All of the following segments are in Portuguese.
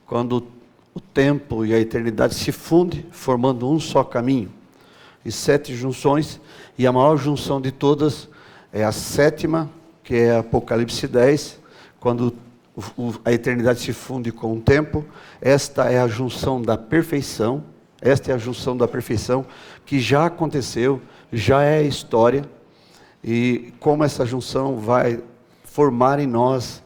quando o tempo e a eternidade se fundem, formando um só caminho. E 7 junções, e a maior junção de todas é a 7ª, que é Apocalipse 10, quando a eternidade se funde com o tempo. Esta é a junção da perfeição, que já aconteceu, já é história, e como essa junção vai formar em nós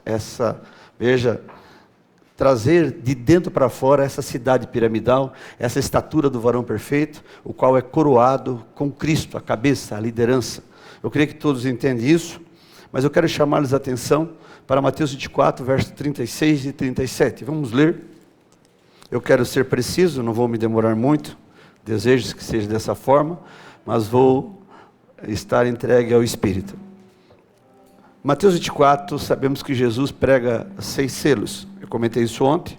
trazer de dentro para fora essa cidade piramidal, essa estatura do varão perfeito, o qual é coroado com Cristo, a cabeça, a liderança. Eu creio que todos entendem isso, mas eu quero chamar-lhes a atenção para Mateus 24, versos 36 e 37. Vamos ler. Eu quero ser preciso, não vou me demorar muito, desejo que seja dessa forma, mas vou estar entregue ao Espírito. Mateus 24, sabemos que Jesus prega 6 selos. Eu comentei isso ontem.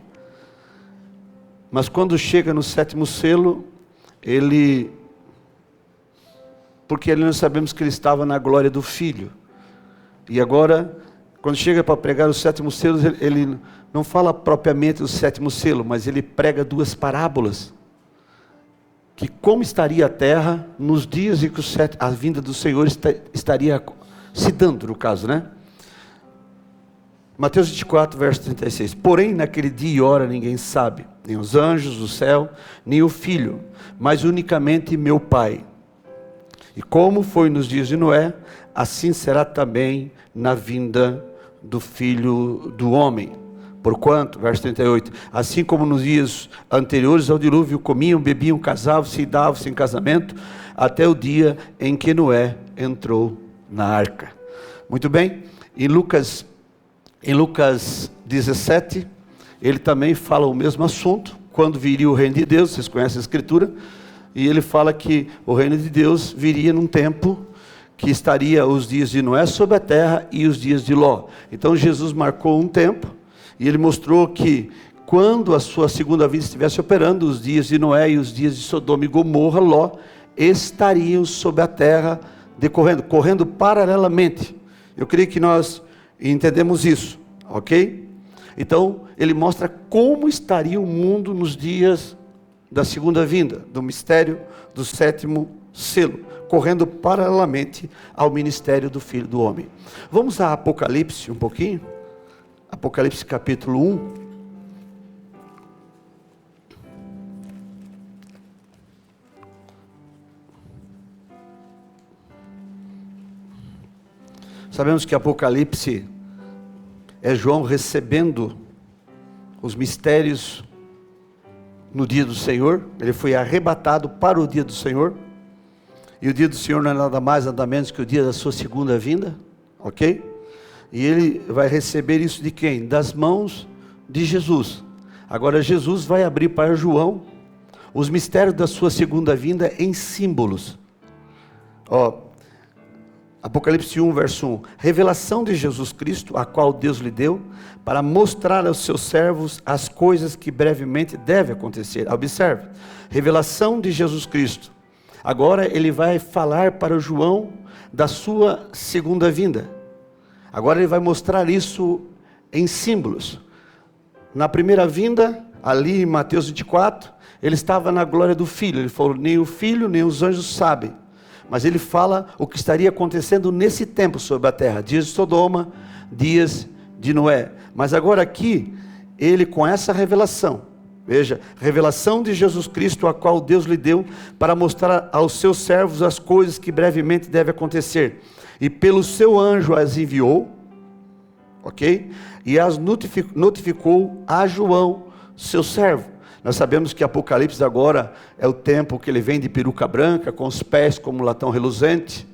Mas quando chega no 7º selo, porque nós sabemos que ele estava na glória do Filho. E agora, quando chega para pregar o 7º selo, ele não fala propriamente do 7º selo, mas ele prega 2 parábolas. Que como estaria a terra nos dias em que a vinda do Senhor estaria se dando, no caso, né? Mateus 24, verso 36. Porém, naquele dia e hora ninguém sabe, nem os anjos do céu, nem o Filho, mas unicamente meu Pai. E como foi nos dias de Noé, assim será também na vinda do Filho do Homem. Porquanto, verso 38, assim como nos dias anteriores ao dilúvio, comiam, bebiam, casavam, se davam-se em casamento, até o dia em que Noé entrou na arca. Muito bem, em Lucas 17, ele também fala o mesmo assunto, quando viria o reino de Deus. Vocês conhecem a Escritura, e ele fala que o reino de Deus viria num tempo que estaria os dias de Noé sobre a terra e os dias de Ló. Então Jesus marcou um tempo, e ele mostrou que quando a sua segunda vinda estivesse operando, os dias de Noé e os dias de Sodoma e Gomorra, Ló, estariam sobre a terra, correndo paralelamente. Eu creio que nós entendemos isso, ok? Então, ele mostra como estaria o mundo nos dias da segunda vinda, do mistério do 7º selo, correndo paralelamente ao ministério do Filho do Homem. Vamos a Apocalipse um pouquinho? Apocalipse capítulo 1. Sabemos que Apocalipse é João recebendo os mistérios no dia do Senhor. Ele foi arrebatado para o dia do Senhor. E o dia do Senhor não é nada mais, nada menos que o dia da sua segunda vinda. Ok? E ele vai receber isso de quem? Das mãos de Jesus. Agora Jesus vai abrir para João os mistérios da sua segunda vinda em símbolos. Apocalipse 1, verso 1. Revelação de Jesus Cristo, a qual Deus lhe deu, para mostrar aos seus servos as coisas que brevemente devem acontecer. Observe, revelação de Jesus Cristo. Agora ele vai falar para João da sua segunda vinda. Agora ele vai mostrar isso em símbolos. Na primeira vinda, ali em Mateus 24, ele estava na glória do Filho. Ele falou, nem o Filho, nem os anjos sabem. Mas ele fala o que estaria acontecendo nesse tempo sobre a terra. Dias de Sodoma, dias de Noé. Mas agora aqui, ele com essa revelação. Veja, revelação de Jesus Cristo, a qual Deus lhe deu, para mostrar aos seus servos as coisas que brevemente devem acontecer. E pelo seu anjo as enviou, ok? E as notificou a João, seu servo. Nós sabemos que Apocalipse agora é o tempo que ele vem de peruca branca, com os pés como latão reluzente,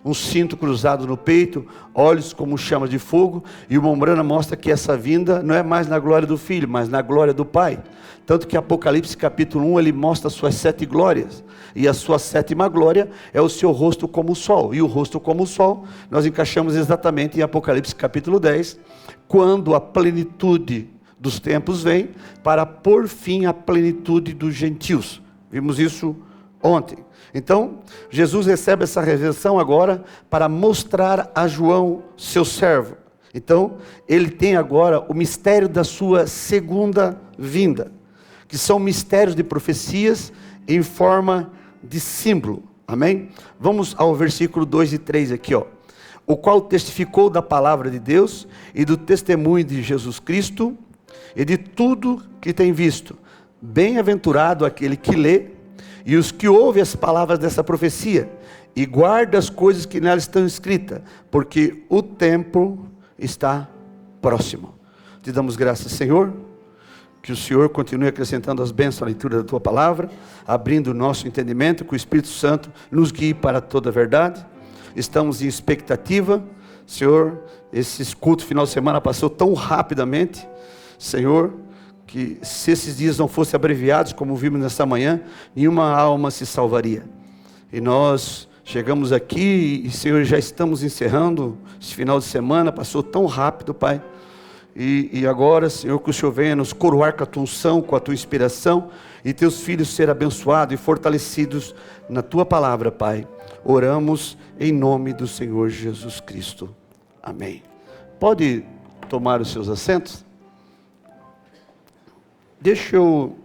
um cinto cruzado no peito, olhos como chama de fogo, e o Mombrana mostra que essa vinda não é mais na glória do Filho, mas na glória do Pai. Tanto que Apocalipse capítulo 1, ele mostra as suas 7 glórias, e a sua 7ª glória é o seu rosto como o sol, e o rosto como o sol, nós encaixamos exatamente em Apocalipse capítulo 10, quando a plenitude dos tempos vem, para pôr fim à plenitude dos gentios. Vimos isso ontem. Então, Jesus recebe essa revelação agora para mostrar a João, seu servo. Então, ele tem agora o mistério da sua segunda vinda, que são mistérios de profecias em forma de símbolo. Amém? Vamos ao versículo 2 e 3 aqui, ó. O qual testificou da palavra de Deus e do testemunho de Jesus Cristo e de tudo que tem visto. Bem-aventurado aquele que lê e os que ouvem as palavras dessa profecia e guarda as coisas que nelas estão escritas, porque o tempo está próximo. Te damos graças, Senhor, que o Senhor continue acrescentando as bênçãos à leitura da Tua palavra, abrindo o nosso entendimento, que o Espírito Santo nos guie para toda a verdade. Estamos em expectativa, Senhor, esse culto final de semana passou tão rapidamente, Senhor, que se esses dias não fossem abreviados, como vimos nesta manhã, nenhuma alma se salvaria. E nós chegamos aqui e, Senhor, já estamos encerrando esse final de semana, passou tão rápido, Pai. E agora, Senhor, que o Senhor venha nos coroar com a Tua unção, com a Tua inspiração, e Teus filhos serem abençoados e fortalecidos na Tua palavra, Pai. Oramos em nome do Senhor Jesus Cristo. Amém. Pode tomar os seus assentos? Deixa eu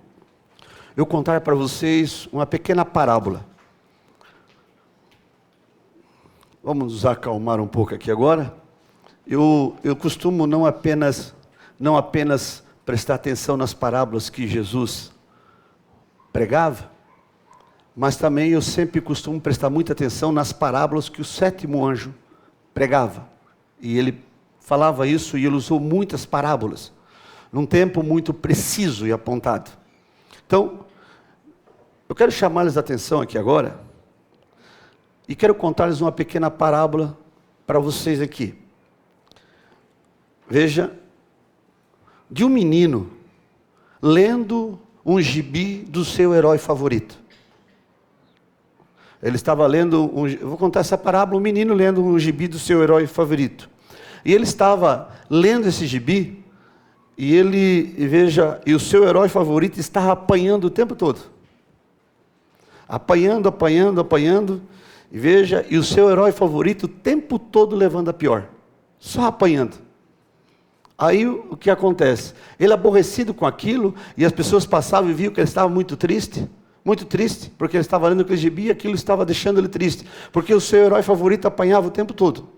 contar para vocês uma pequena parábola. Vamos nos acalmar um pouco aqui agora. Eu costumo não apenas prestar atenção nas parábolas que Jesus pregava, mas também eu sempre costumo prestar muita atenção nas parábolas que o sétimo anjo pregava. E ele falava isso e ele usou muitas parábolas, num tempo muito preciso e apontado. Então, eu quero chamar-lhes a atenção aqui agora, e quero contar-lhes uma pequena parábola para vocês aqui. Veja, de um menino lendo um gibi do seu herói favorito. Ele estava lendo, eu vou contar essa parábola, um menino lendo um gibi do seu herói favorito. E ele estava lendo esse gibi, e o seu herói favorito estava apanhando o tempo todo. Apanhando, e o seu herói favorito o tempo todo levando a pior. Só apanhando. Aí o que acontece? Ele aborrecido com aquilo, e as pessoas passavam e viam que ele estava muito triste, porque ele estava lendo aquele gibi e aquilo estava deixando ele triste, porque o seu herói favorito apanhava o tempo todo.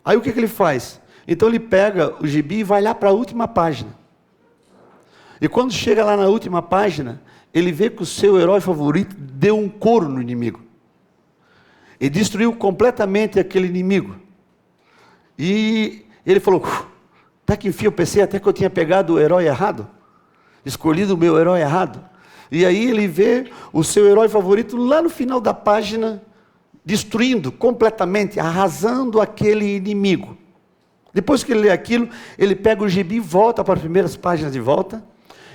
Aí o que ele faz? Então ele pega o gibi e vai lá para a última página. E quando chega lá na última página, ele vê que o seu herói favorito deu um couro no inimigo. E destruiu completamente aquele inimigo. E ele falou, até que enfim eu pensei até que eu tinha pegado o herói errado, escolhido o meu herói errado. E aí ele vê o seu herói favorito lá no final da página, destruindo completamente, arrasando aquele inimigo. Depois que ele lê aquilo, ele pega o gibi e volta para as primeiras páginas de volta,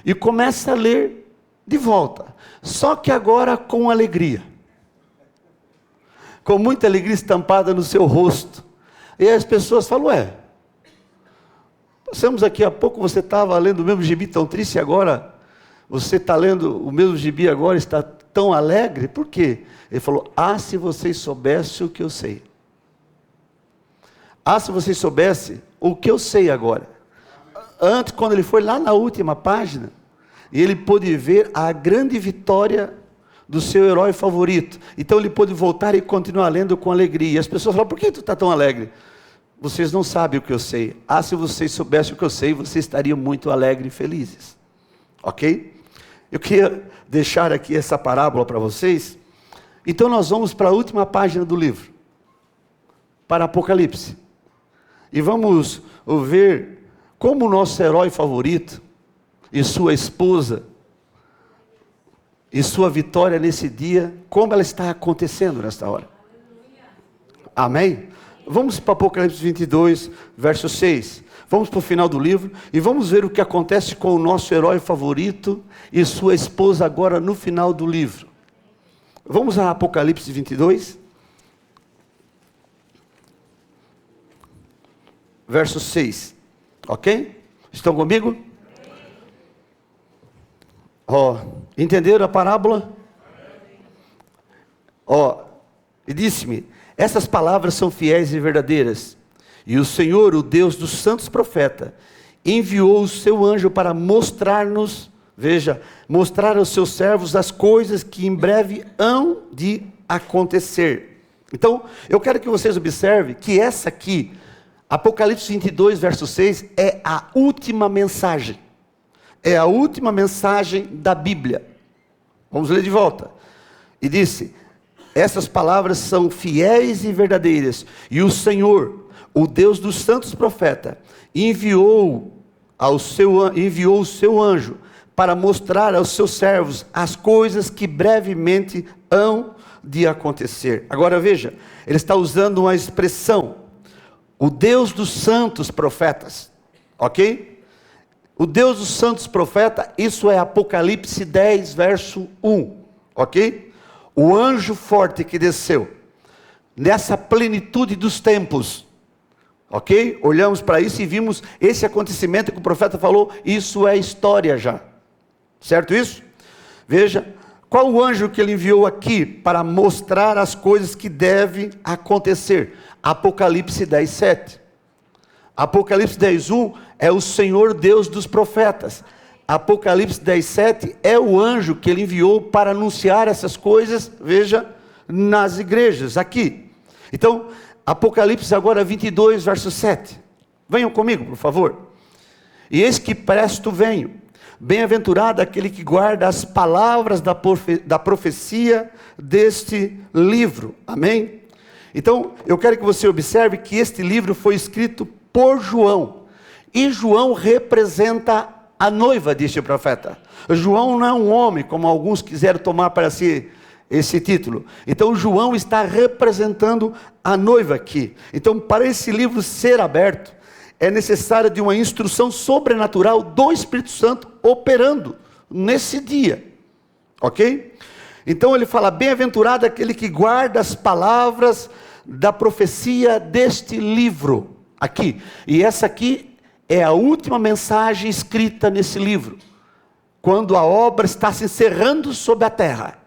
e começa a ler de volta, só que agora com alegria. Com muita alegria estampada no seu rosto. E as pessoas falam, passamos aqui há pouco, você estava lendo o mesmo gibi tão triste, agora você está lendo o mesmo gibi agora, está tão alegre, por quê? Ele falou, se vocês soubessem o que eu sei. Se vocês soubessem o que eu sei agora. Antes, quando ele foi lá na última página, ele pôde ver a grande vitória do seu herói favorito. Então ele pôde voltar e continuar lendo com alegria. E as pessoas falam, por que tu está tão alegre? Vocês não sabem o que eu sei. Se vocês soubessem o que eu sei, vocês estariam muito alegres e felizes. Ok? Eu queria deixar aqui essa parábola para vocês. Então nós vamos para a última página do livro, para Apocalipse. E vamos ver como o nosso herói favorito e sua esposa e sua vitória nesse dia, como ela está acontecendo nesta hora. Amém? Vamos para Apocalipse 22, verso 6. Vamos para o final do livro e vamos ver o que acontece com o nosso herói favorito e sua esposa agora no final do livro. Vamos a Apocalipse 22, verso 6. Ok? Estão comigo? Entenderam a parábola? E disse-me, essas palavras são fiéis e verdadeiras. E o Senhor, o Deus dos santos profetas, enviou o seu anjo para mostrar-nos, veja, mostrar aos seus servos as coisas que em breve hão de acontecer. Então, eu quero que vocês observem que essa aqui, Apocalipse 22, verso 6, é a última mensagem. É a última mensagem da Bíblia. Vamos ler de volta. E disse: essas palavras são fiéis e verdadeiras, e o Senhor, o Deus dos santos profetas, enviou o seu anjo para mostrar aos seus servos as coisas que brevemente hão de acontecer. Agora veja, ele está usando uma expressão, o Deus dos santos profetas, ok? O Deus dos santos profetas, isso é Apocalipse 10, verso 1, ok? O anjo forte que desceu, nessa plenitude dos tempos, ok? Olhamos para isso e vimos esse acontecimento que o profeta falou, isso é história já, certo isso? Veja, qual o anjo que ele enviou aqui para mostrar as coisas que devem acontecer? Apocalipse 10, 7. Apocalipse 10, 1 é o Senhor Deus dos profetas. Apocalipse 10, 7 é o anjo que ele enviou para anunciar essas coisas, veja, nas igrejas, aqui. Então, Apocalipse agora 22, verso 7. Venham comigo, por favor. E eis que presto venho. Bem-aventurado aquele que guarda as palavras da profecia deste livro. Amém? Então, eu quero que você observe que este livro foi escrito por João. E João representa a noiva deste profeta. João não é um homem, como alguns quiseram tomar para si esse título. Então, João está representando a noiva aqui. Então, para esse livro ser aberto, é necessário de uma instrução sobrenatural do Espírito Santo operando nesse dia, ok? Então ele fala, bem-aventurado aquele que guarda as palavras da profecia deste livro, aqui. E essa aqui é a última mensagem escrita nesse livro, quando a obra está se encerrando sobre a terra.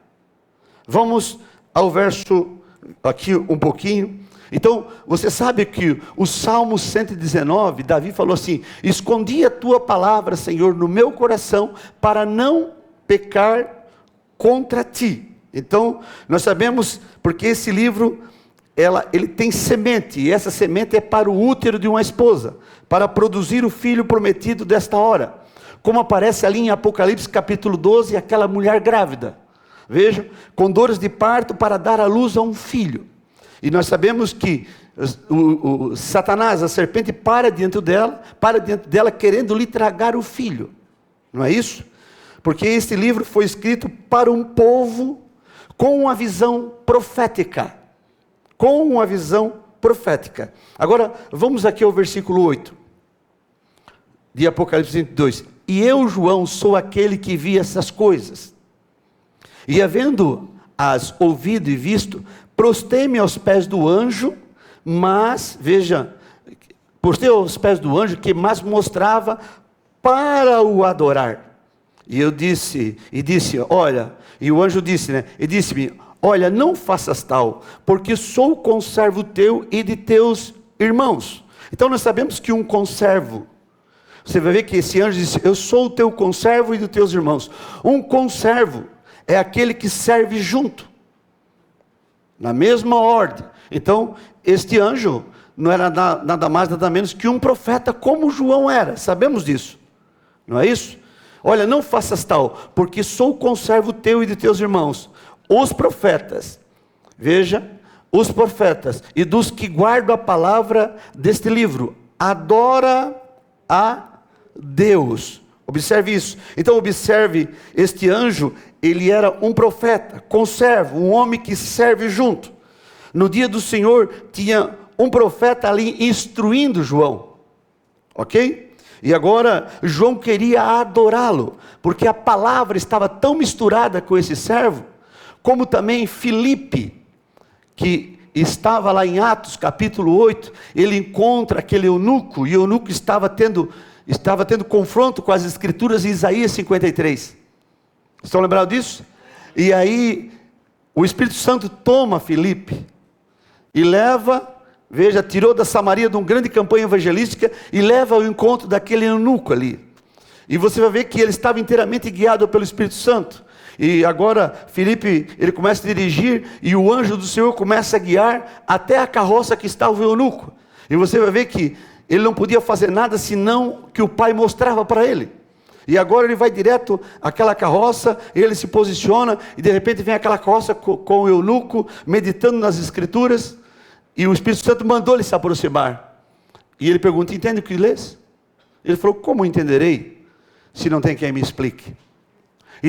Vamos ao verso, aqui um pouquinho. Então, você sabe que o Salmo 119, Davi falou assim, escondi a tua palavra, Senhor, no meu coração, para não pecar contra ti. Então, nós sabemos, porque esse livro, ele tem semente, e essa semente é para o útero de uma esposa, para produzir o filho prometido desta hora. Como aparece ali em Apocalipse capítulo 12, aquela mulher grávida. Veja, com dores de parto para dar à luz a um filho. E nós sabemos que o Satanás, a serpente, para diante dela querendo lhe tragar o filho. Não é isso? Porque este livro foi escrito para um povo com uma visão profética. Com uma visão profética. Agora, vamos aqui ao versículo 8. De Apocalipse 22. E eu, João, sou aquele que vi essas coisas. E havendo-as ouvido e visto, prostei-me aos pés do anjo, mas, veja, prostei aos pés do anjo que mais mostrava para o adorar. E eu disse, olha, e o anjo disse, né? E disse-me, olha, não faças tal, porque sou conservo teu e de teus irmãos. Então nós sabemos que um conservo, você vai ver que esse anjo disse, eu sou o teu conservo e dos teus irmãos. Um conservo é aquele que serve junto, na mesma ordem. Então, este anjo não era nada mais, nada menos que um profeta, como João era, sabemos disso, não é isso? Olha, não faças tal, porque sou conservo teu e de teus irmãos, os profetas, veja, os profetas, e dos que guardam a palavra deste livro, adora a Deus. Observe isso. Então observe, este anjo, ele era um profeta, conservo, um homem que serve junto. No dia do Senhor, tinha um profeta ali instruindo João, ok? E agora, João queria adorá-lo, porque a palavra estava tão misturada com esse servo, como também Filipe, que estava lá em Atos capítulo 8, ele encontra aquele eunuco, e o eunuco estava tendo confronto com as escrituras em Isaías 53. Estão lembrados disso? E aí, o Espírito Santo toma Filipe e leva, veja, tirou da Samaria de uma grande campanha evangelística e leva ao encontro daquele eunuco ali. E você vai ver que ele estava inteiramente guiado pelo Espírito Santo. E agora Filipe, ele começa a dirigir e o anjo do Senhor começa a guiar até a carroça que estava o eunuco. E você vai ver que ele não podia fazer nada senão que o pai mostrava para ele. E agora ele vai direto àquela carroça, ele se posiciona e de repente vem aquela carroça com o eunuco meditando nas escrituras. E o Espírito Santo mandou ele se aproximar. E ele pergunta: entende o que lês? Ele falou: como entenderei se não tem quem me explique? E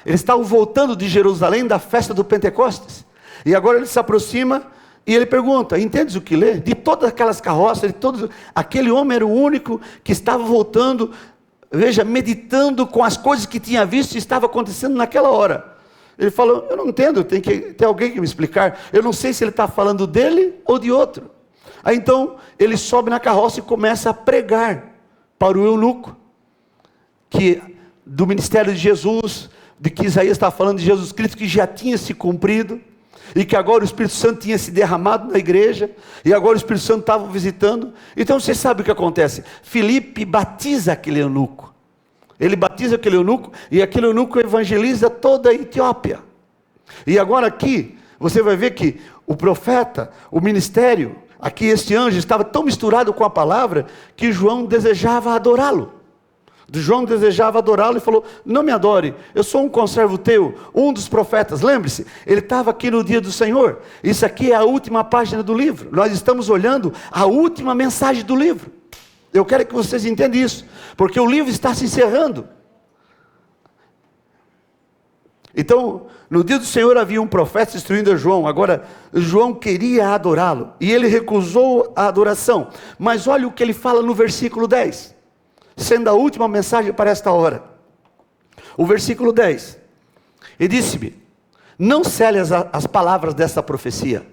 eles estavam voltando de Jerusalém da festa do Pentecostes. E agora ele se aproxima e ele pergunta: entendes o que lê? De todas aquelas carroças, aquele homem era o único que estava voltando, veja, meditando com as coisas que tinha visto e estava acontecendo naquela hora. Ele falou: eu não entendo, tem que ter alguém que me explicar. Eu não sei se ele está falando dele ou de outro. Aí então ele sobe na carroça e começa a pregar para o eunuco, que do ministério de Jesus, de que Isaías está falando de Jesus Cristo, que já tinha se cumprido, e que agora o Espírito Santo tinha se derramado na igreja, e agora o Espírito Santo estava visitando. Então você sabe o que acontece? Filipe batiza aquele eunuco. Ele batiza aquele eunuco, e aquele eunuco evangeliza toda a Etiópia. E agora aqui, você vai ver que o profeta, o ministério, aqui este anjo estava tão misturado com a palavra, que João desejava adorá-lo. João desejava adorá-lo e falou: não me adore, eu sou um conservo teu, um dos profetas. Lembre-se, ele estava aqui no dia do Senhor. Isso aqui é a última página do livro. Nós estamos olhando a última mensagem do livro. Eu quero que vocês entendam isso, porque o livro está se encerrando. Então, no dia do Senhor havia um profeta instruindo a João. Agora, João queria adorá-lo, e ele recusou a adoração. Mas olha o que ele fala no versículo 10. Sendo a última mensagem para esta hora. O versículo 10. E disse-me: não cele as palavras desta profecia.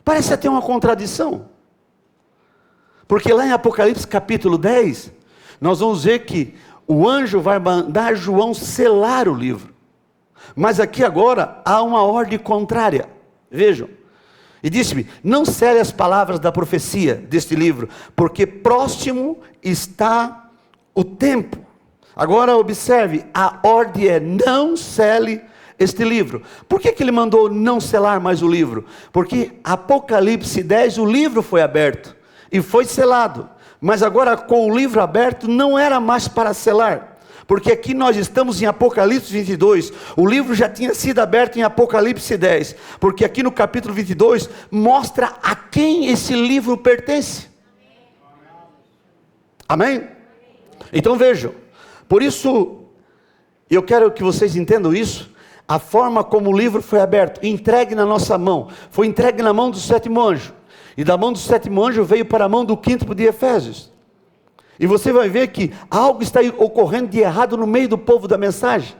Parece até uma contradição. Porque lá em Apocalipse capítulo 10, nós vamos ver que o anjo vai mandar João selar o livro. Mas aqui agora há uma ordem contrária. Vejam. E disse-me: não cele as palavras da profecia deste livro, porque próximo está o tempo. Agora observe, a ordem é: não cele este livro. Por que ele mandou não selar mais o livro? Porque Apocalipse 10, o livro foi aberto e foi selado. Mas agora com o livro aberto não era mais para selar. Porque aqui nós estamos em Apocalipse 22, o livro já tinha sido aberto em Apocalipse 10, porque aqui no capítulo 22, mostra a quem esse livro pertence. Amém? Então vejam, por isso, eu quero que vocês entendam isso, a forma como o livro foi aberto, entregue na nossa mão, foi entregue na mão do sétimo anjo, e da mão do sétimo anjo veio para a mão do quinto de Efésios. E você vai ver que algo está ocorrendo de errado no meio do povo da mensagem.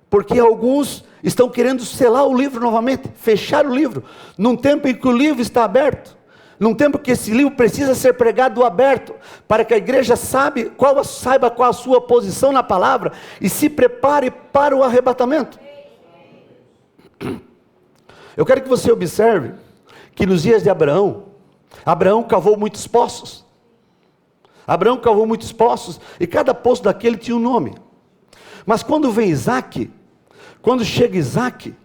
Porque alguns estão querendo selar o livro novamente, fechar o livro, num tempo em que o livro está aberto. Num tempo que esse livro precisa ser pregado aberto, para que a igreja saiba qual a sua posição na palavra, e se prepare para o arrebatamento. Eu quero que você observe, que nos dias de Abraão cavou muitos poços. Abraão cavou muitos poços, e cada poço daquele tinha um nome. Mas quando vem Isaac, quando chega Isaac,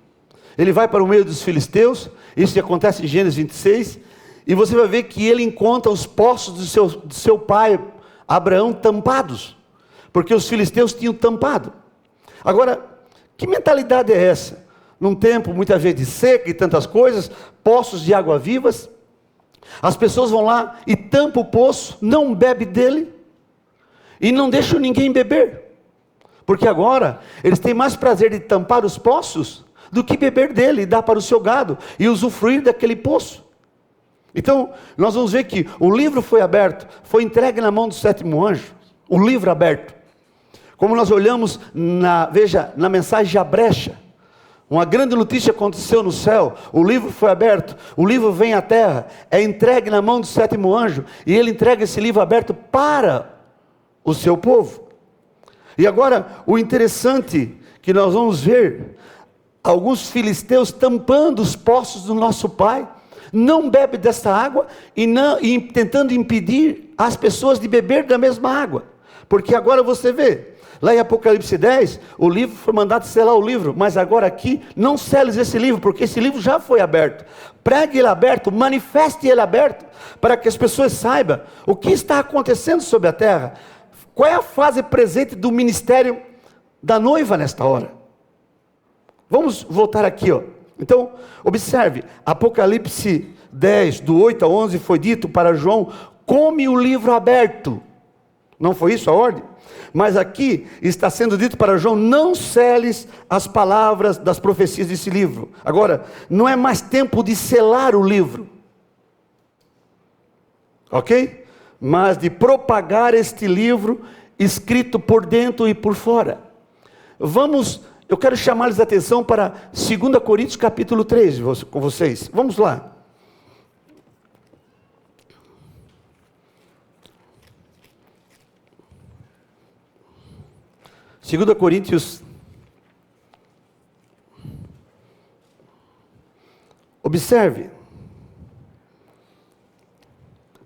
ele vai para o meio dos filisteus, isso acontece em Gênesis 26, e você vai ver que ele encontra os poços do seu pai, Abraão, tampados, porque os filisteus tinham tampado. Agora, que mentalidade é essa? Num tempo muitas vezes de seca e tantas coisas, poços de água vivas, as pessoas vão lá e tampam o poço, não bebe dele, e não deixam ninguém beber, porque agora eles têm mais prazer de tampar os poços, do que beber dele, e dar para o seu gado, e usufruir daquele poço. Então, nós vamos ver que o livro foi aberto, foi entregue na mão do sétimo anjo, o livro aberto, como nós olhamos, na mensagem de A Brecha, uma grande notícia aconteceu no céu, o livro foi aberto, o livro vem à terra, é entregue na mão do sétimo anjo, e ele entrega esse livro aberto para o seu povo. E agora, o interessante que nós vamos ver, alguns filisteus tampando os poços do nosso pai, não bebe dessa água e tentando impedir as pessoas de beber da mesma água. Porque agora você vê, lá em Apocalipse 10, o livro foi mandado selar o livro, mas agora aqui, não seles esse livro, porque esse livro já foi aberto. Pregue ele aberto, manifeste ele aberto, para que as pessoas saibam o que está acontecendo sobre a terra. Qual é a fase presente do ministério da noiva nesta hora? Vamos voltar aqui, ó. Então, observe, Apocalipse 10, do 8 a 11, foi dito para João, come o livro aberto. Não foi isso a ordem? Mas aqui está sendo dito para João, não seles as palavras das profecias desse livro. Agora, não é mais tempo de selar o livro. Ok? Mas de propagar este livro, escrito por dentro e por fora. Eu quero chamar-lhes a atenção para 2 Coríntios capítulo 3, com vocês. Vamos lá. Segunda Coríntios, observe,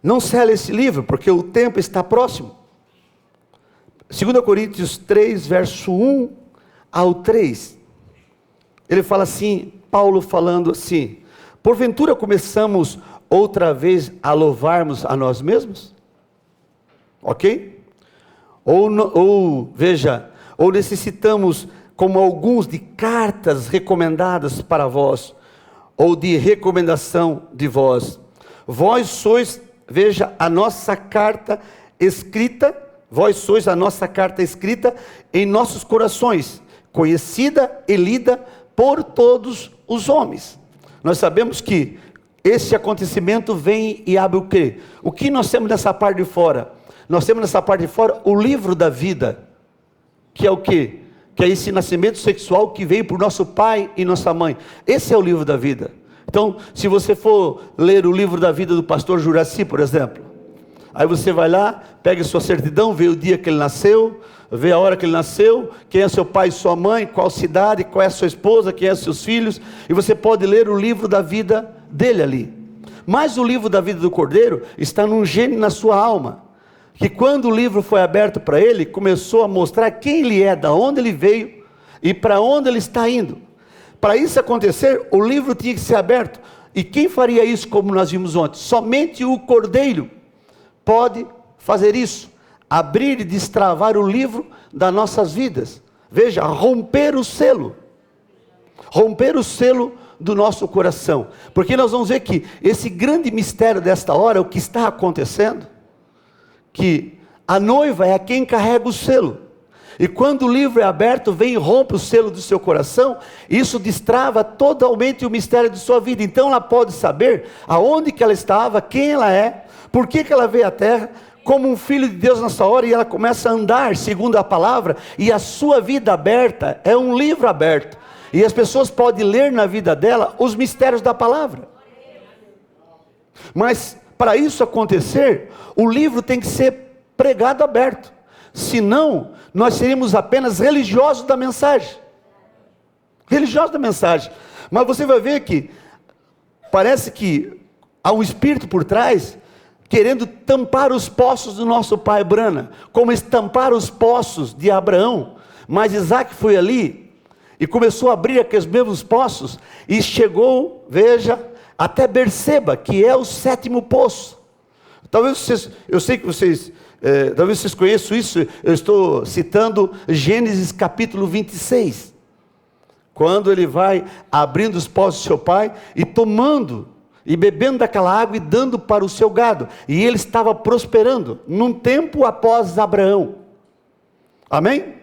não cele esse livro, porque o tempo está próximo. 2 Coríntios 3, verso 1 ao 3, ele fala assim, Paulo falando assim, porventura começamos outra vez a louvarmos a nós mesmos? Ok? Ou necessitamos, como alguns, de cartas recomendadas para vós, ou de recomendação de vós. Vós sois, veja, a nossa carta escrita, vós sois a nossa carta escrita em nossos corações, conhecida e lida por todos os homens. Nós sabemos que esse acontecimento vem e abre o quê? O que nós temos nessa parte de fora? Nós temos nessa parte de fora o livro da vida, que é o quê? Que é esse nascimento sexual que veio por nosso pai e nossa mãe. Esse é o livro da vida. Então, se você for ler o livro da vida do pastor Juraci, por exemplo, aí você vai lá, pega sua certidão, vê o dia que ele nasceu, vê a hora que ele nasceu, quem é seu pai e sua mãe, qual cidade, qual é a sua esposa, quem é seus filhos, e você pode ler o livro da vida dele ali. Mas o livro da vida do Cordeiro está num gene na sua alma, que quando o livro foi aberto para ele, começou a mostrar quem ele é, da onde ele veio e para onde ele está indo. Para isso acontecer, o livro tinha que ser aberto. E quem faria isso, como nós vimos ontem? Somente o Cordeiro pode fazer isso, abrir e destravar o livro das nossas vidas. Veja, romper o selo do nosso coração, porque nós vamos ver que esse grande mistério desta hora, o que está acontecendo, que a noiva é quem carrega o selo, e quando o livro é aberto, vem e rompe o selo do seu coração, isso destrava totalmente o mistério de sua vida. Então ela pode saber aonde que ela estava, quem ela é, por que ela veio à terra, como um filho de Deus nessa hora, e ela começa a andar segundo a palavra, e a sua vida aberta é um livro aberto, e as pessoas podem ler na vida dela os mistérios da palavra. Mas para isso acontecer, o livro tem que ser pregado aberto, senão nós seríamos apenas religiosos da mensagem. Mas você vai ver que parece que há um espírito por trás, querendo tampar os poços do nosso pai Brana, como estampar os poços de Abraão. Mas Isaac foi ali e começou a abrir aqueles mesmos poços, e chegou, veja, até Berseba, que é o 7º poço. Talvez vocês, eu sei que vocês, talvez vocês conheçam isso, eu estou citando Gênesis capítulo 26, quando ele vai abrindo os poços do seu pai, e tomando, e bebendo daquela água, e dando para o seu gado, e ele estava prosperando, num tempo após Abraão, amém?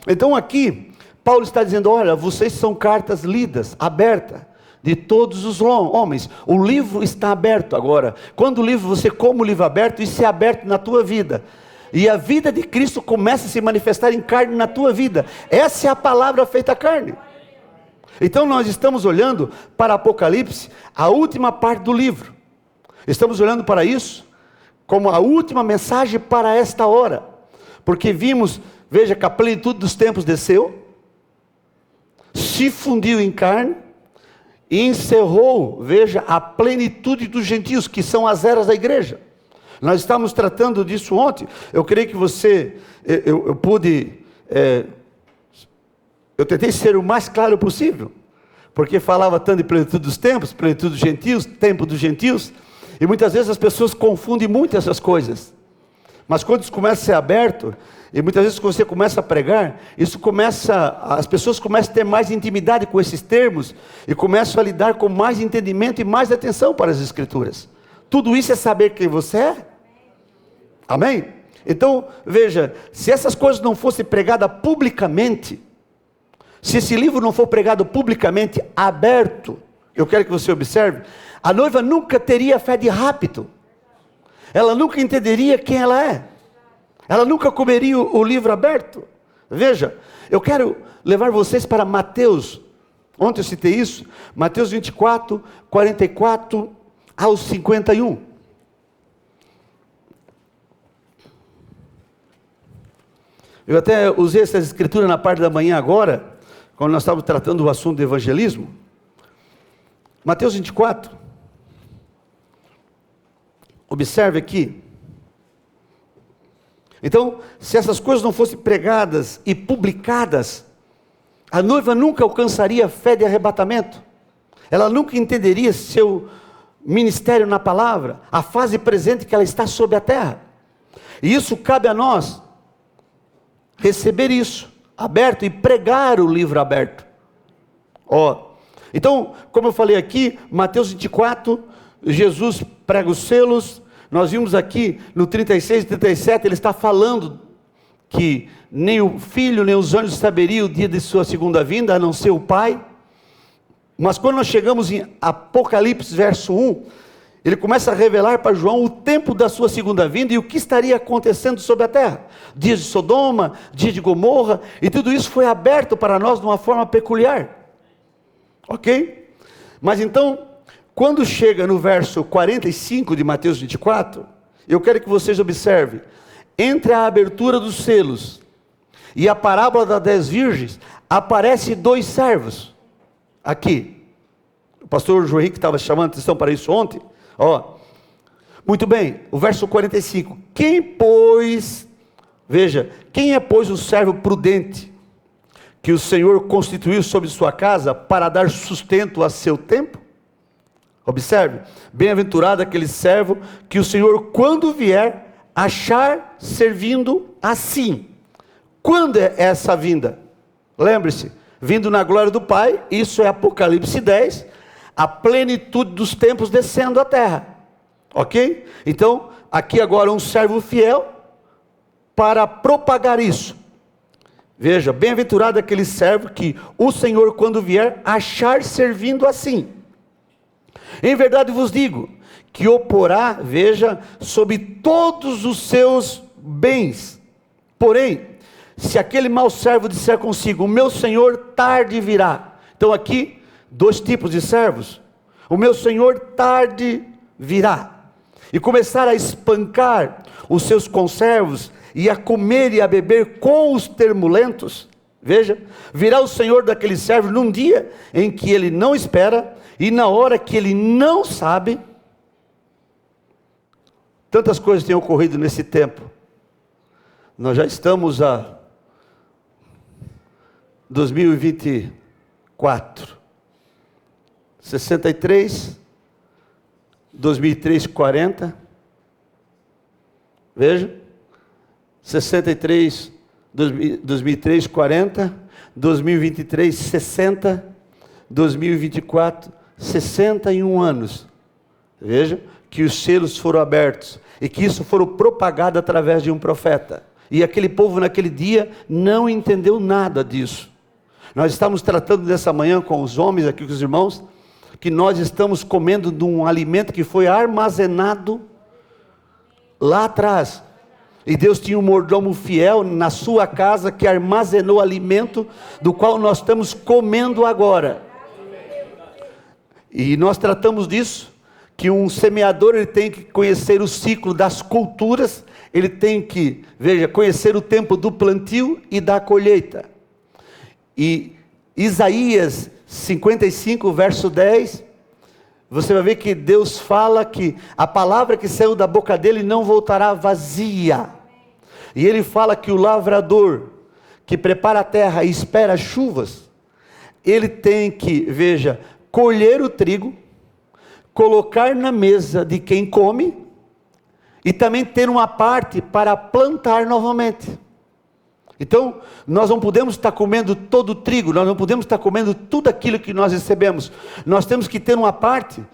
Então aqui, Paulo está dizendo, olha, vocês são cartas lidas, abertas, de todos os homens. O livro está aberto agora. Quando o livro, você como o livro aberto, isso é aberto na tua vida. E a vida de Cristo começa a se manifestar em carne na tua vida. Essa é a palavra feita carne. Então nós estamos olhando para Apocalipse, a última parte do livro. Estamos olhando para isso, como a última mensagem para esta hora. Porque vimos, veja, que a plenitude dos tempos desceu, se fundiu em carne, e encerrou, veja, a plenitude dos gentios, que são as eras da igreja. Nós estávamos tratando disso ontem. Eu creio que você, eu tentei ser o mais claro possível, porque falava tanto de plenitude dos tempos, plenitude dos gentios, tempo dos gentios, e muitas vezes as pessoas confundem muito essas coisas. Mas quando isso começa a ser aberto, e muitas vezes quando você começa a pregar, as pessoas começam a ter mais intimidade com esses termos, e começam a lidar com mais entendimento e mais atenção para as Escrituras. Tudo isso é saber quem você é. Amém? Então, veja, se essas coisas não fossem pregadas publicamente, se esse livro não for pregado publicamente, aberto, eu quero que você observe, a noiva nunca teria fé de rapto. Ela nunca entenderia quem ela é. Ela nunca comeria o livro aberto. Veja, eu quero levar vocês para Mateus. Ontem eu citei isso. Mateus 24, 44 ao 51. Eu até usei essa escritura na parte da manhã agora, quando nós estávamos tratando do assunto do evangelismo. Mateus 24. Observe aqui. Então, se essas coisas não fossem pregadas e publicadas, a noiva nunca alcançaria fé de arrebatamento. Ela nunca entenderia seu ministério na palavra, a fase presente que ela está sobre a terra. E isso cabe a nós, receber isso, aberto, e pregar o livro aberto. Então, como eu falei aqui, Mateus 24, Jesus prega os selos. Nós vimos aqui no 36 e 37, ele está falando que nem o filho, nem os anjos saberiam o dia de sua segunda vinda, a não ser o Pai. Mas quando nós chegamos em Apocalipse, verso 1, ele começa a revelar para João o tempo da sua segunda vinda e o que estaria acontecendo sobre a terra. Dias de Sodoma, dias de Gomorra, e tudo isso foi aberto para nós de uma forma peculiar. Ok? Mas então, quando chega no verso 45 de Mateus 24, eu quero que vocês observem, entre a abertura dos selos e a parábola das 10 virgens, aparecem 2 servos, aqui. O pastor João Henrique estava chamando a atenção para isso ontem. Muito bem, o verso 45, quem é pois o servo prudente, que o Senhor constituiu sobre sua casa, para dar sustento a seu tempo? Observe, bem-aventurado aquele servo, que o Senhor, quando vier, achar servindo assim. Quando é essa vinda? Lembre-se, vindo na glória do Pai, isso é Apocalipse 10, a plenitude dos tempos descendo à terra. Ok? Então, aqui agora um servo fiel, para propagar isso. Veja, bem-aventurado aquele servo, que o Senhor, quando vier, achar servindo assim. Em verdade vos digo, que o porá, veja, sobre todos os seus bens. Porém, se aquele mau servo disser consigo, o meu Senhor tarde virá. Então aqui, 2 tipos de servos. O meu Senhor tarde virá. E começar a espancar os seus conservos, e a comer e a beber com os termulentos. Veja, virá o Senhor daquele servo num dia em que ele não espera, e na hora que ele não sabe. Tantas coisas têm ocorrido nesse tempo. Nós já estamos a 2024, 63, 2003, 40, veja, 63, 2003, 40, 2023, 60, 2024, 61 anos. Veja, que os selos foram abertos, e que isso foram propagado através de um profeta, e aquele povo naquele dia não entendeu nada disso. Nós estamos tratando dessa manhã com os homens aqui, com os irmãos, que nós estamos comendo de um alimento que foi armazenado lá atrás, e Deus tinha um mordomo fiel na sua casa, que armazenou o alimento do qual nós estamos comendo agora. E nós tratamos disso, que um semeador, ele tem que conhecer o ciclo das culturas, ele tem que, veja, conhecer o tempo do plantio e da colheita. E Isaías 55, verso 10, você vai ver que Deus fala que a palavra que saiu da boca dele não voltará vazia. E ele fala que o lavrador que prepara a terra e espera as chuvas, ele tem que, veja, colher o trigo, colocar na mesa de quem come, e também ter uma parte para plantar novamente. Então, nós não podemos estar comendo todo o trigo, nós não podemos estar comendo tudo aquilo que nós recebemos. Nós temos que ter uma parte,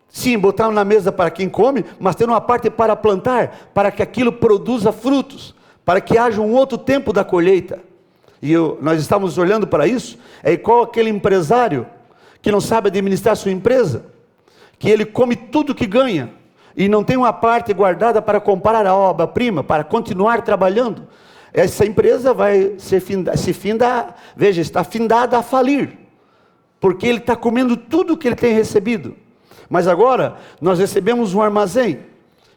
sim, botar na mesa para quem come, mas ter uma parte para plantar, para que aquilo produza frutos, para que haja um outro tempo da colheita. E nós estamos olhando para isso, é igual aquele empresário que não sabe administrar sua empresa, que ele come tudo que ganha, e não tem uma parte guardada para comprar a obra-prima, para continuar trabalhando. Essa empresa vai está findada a falir, porque ele está comendo tudo que ele tem recebido. Mas agora, nós recebemos um armazém,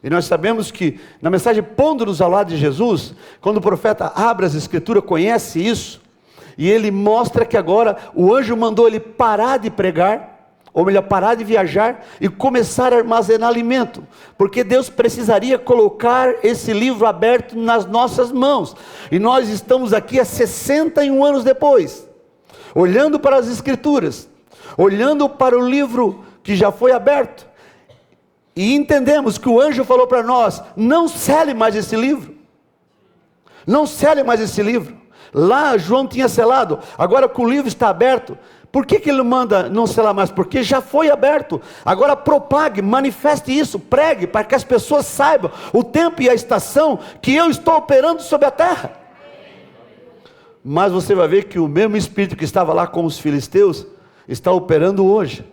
e nós sabemos que, na mensagem Pondo-nos ao lado de Jesus, quando o profeta abre as escrituras, conhece isso, e ele mostra que agora, o anjo mandou ele parar de pregar, ou melhor, parar de viajar e começar a armazenar alimento, porque Deus precisaria colocar esse livro aberto nas nossas mãos, e nós estamos aqui há 61 anos depois, olhando para as escrituras, olhando para o livro que já foi aberto, e entendemos que o anjo falou para nós, não cele mais esse livro, não cele mais esse livro. Lá João tinha selado, agora que o livro está aberto, por que ele manda não selar mais? Porque já foi aberto. Agora propague, manifeste isso, pregue, para que as pessoas saibam o tempo e a estação que eu estou operando sobre a terra. Mas você vai ver que o mesmo Espírito que estava lá com os filisteus, está operando hoje,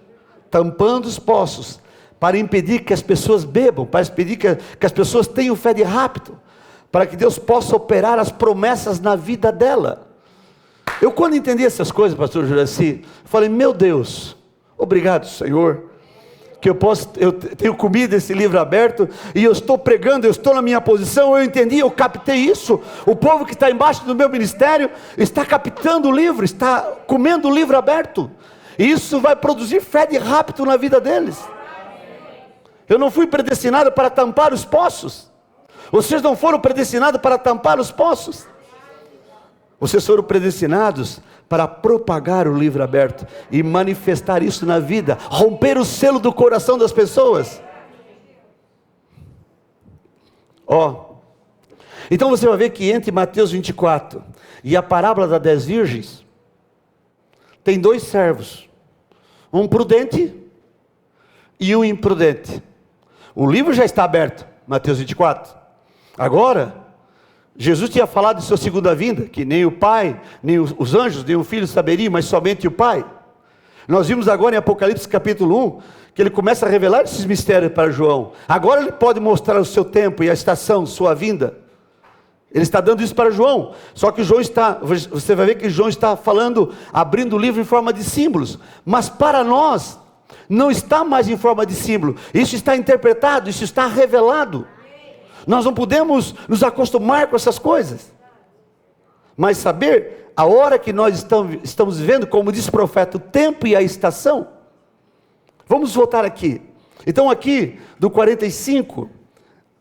tampando os poços, para impedir que as pessoas bebam, para impedir que as pessoas tenham fé de rápido, para que Deus possa operar as promessas na vida dela. Eu quando entendi essas coisas, pastor Juraci, falei, meu Deus, obrigado Senhor, que eu tenho comido esse livro aberto, e eu estou pregando, eu estou na minha posição, eu entendi, eu captei isso, o povo que está embaixo do meu ministério, está captando o livro, está comendo o livro aberto, e isso vai produzir fé de rápido na vida deles. Eu não fui predestinado para tampar os poços, vocês não foram predestinados para tampar os poços, vocês foram predestinados para propagar o livro aberto e manifestar isso na vida, romper o selo do coração das pessoas. Então você vai ver que entre Mateus 24 e a parábola das 10 virgens, tem 2 servos, um prudente e um imprudente. O livro já está aberto, Mateus 24. Agora, Jesus tinha falado de sua segunda vinda, que nem o Pai, nem os anjos, nem o Filho saberiam, mas somente o Pai. Nós vimos agora em Apocalipse capítulo 1, que ele começa a revelar esses mistérios para João. Agora ele pode mostrar o seu tempo e a estação, sua vinda. Ele está dando isso para João. Só que você vai ver que João está falando, abrindo o livro em forma de símbolos. Mas para nós, não está mais em forma de símbolo. Isso está interpretado, isso está revelado. Nós não podemos nos acostumar com essas coisas, mas saber a hora que nós estamos vivendo, como diz o profeta, o tempo e a estação. Vamos voltar aqui. Então aqui, do 45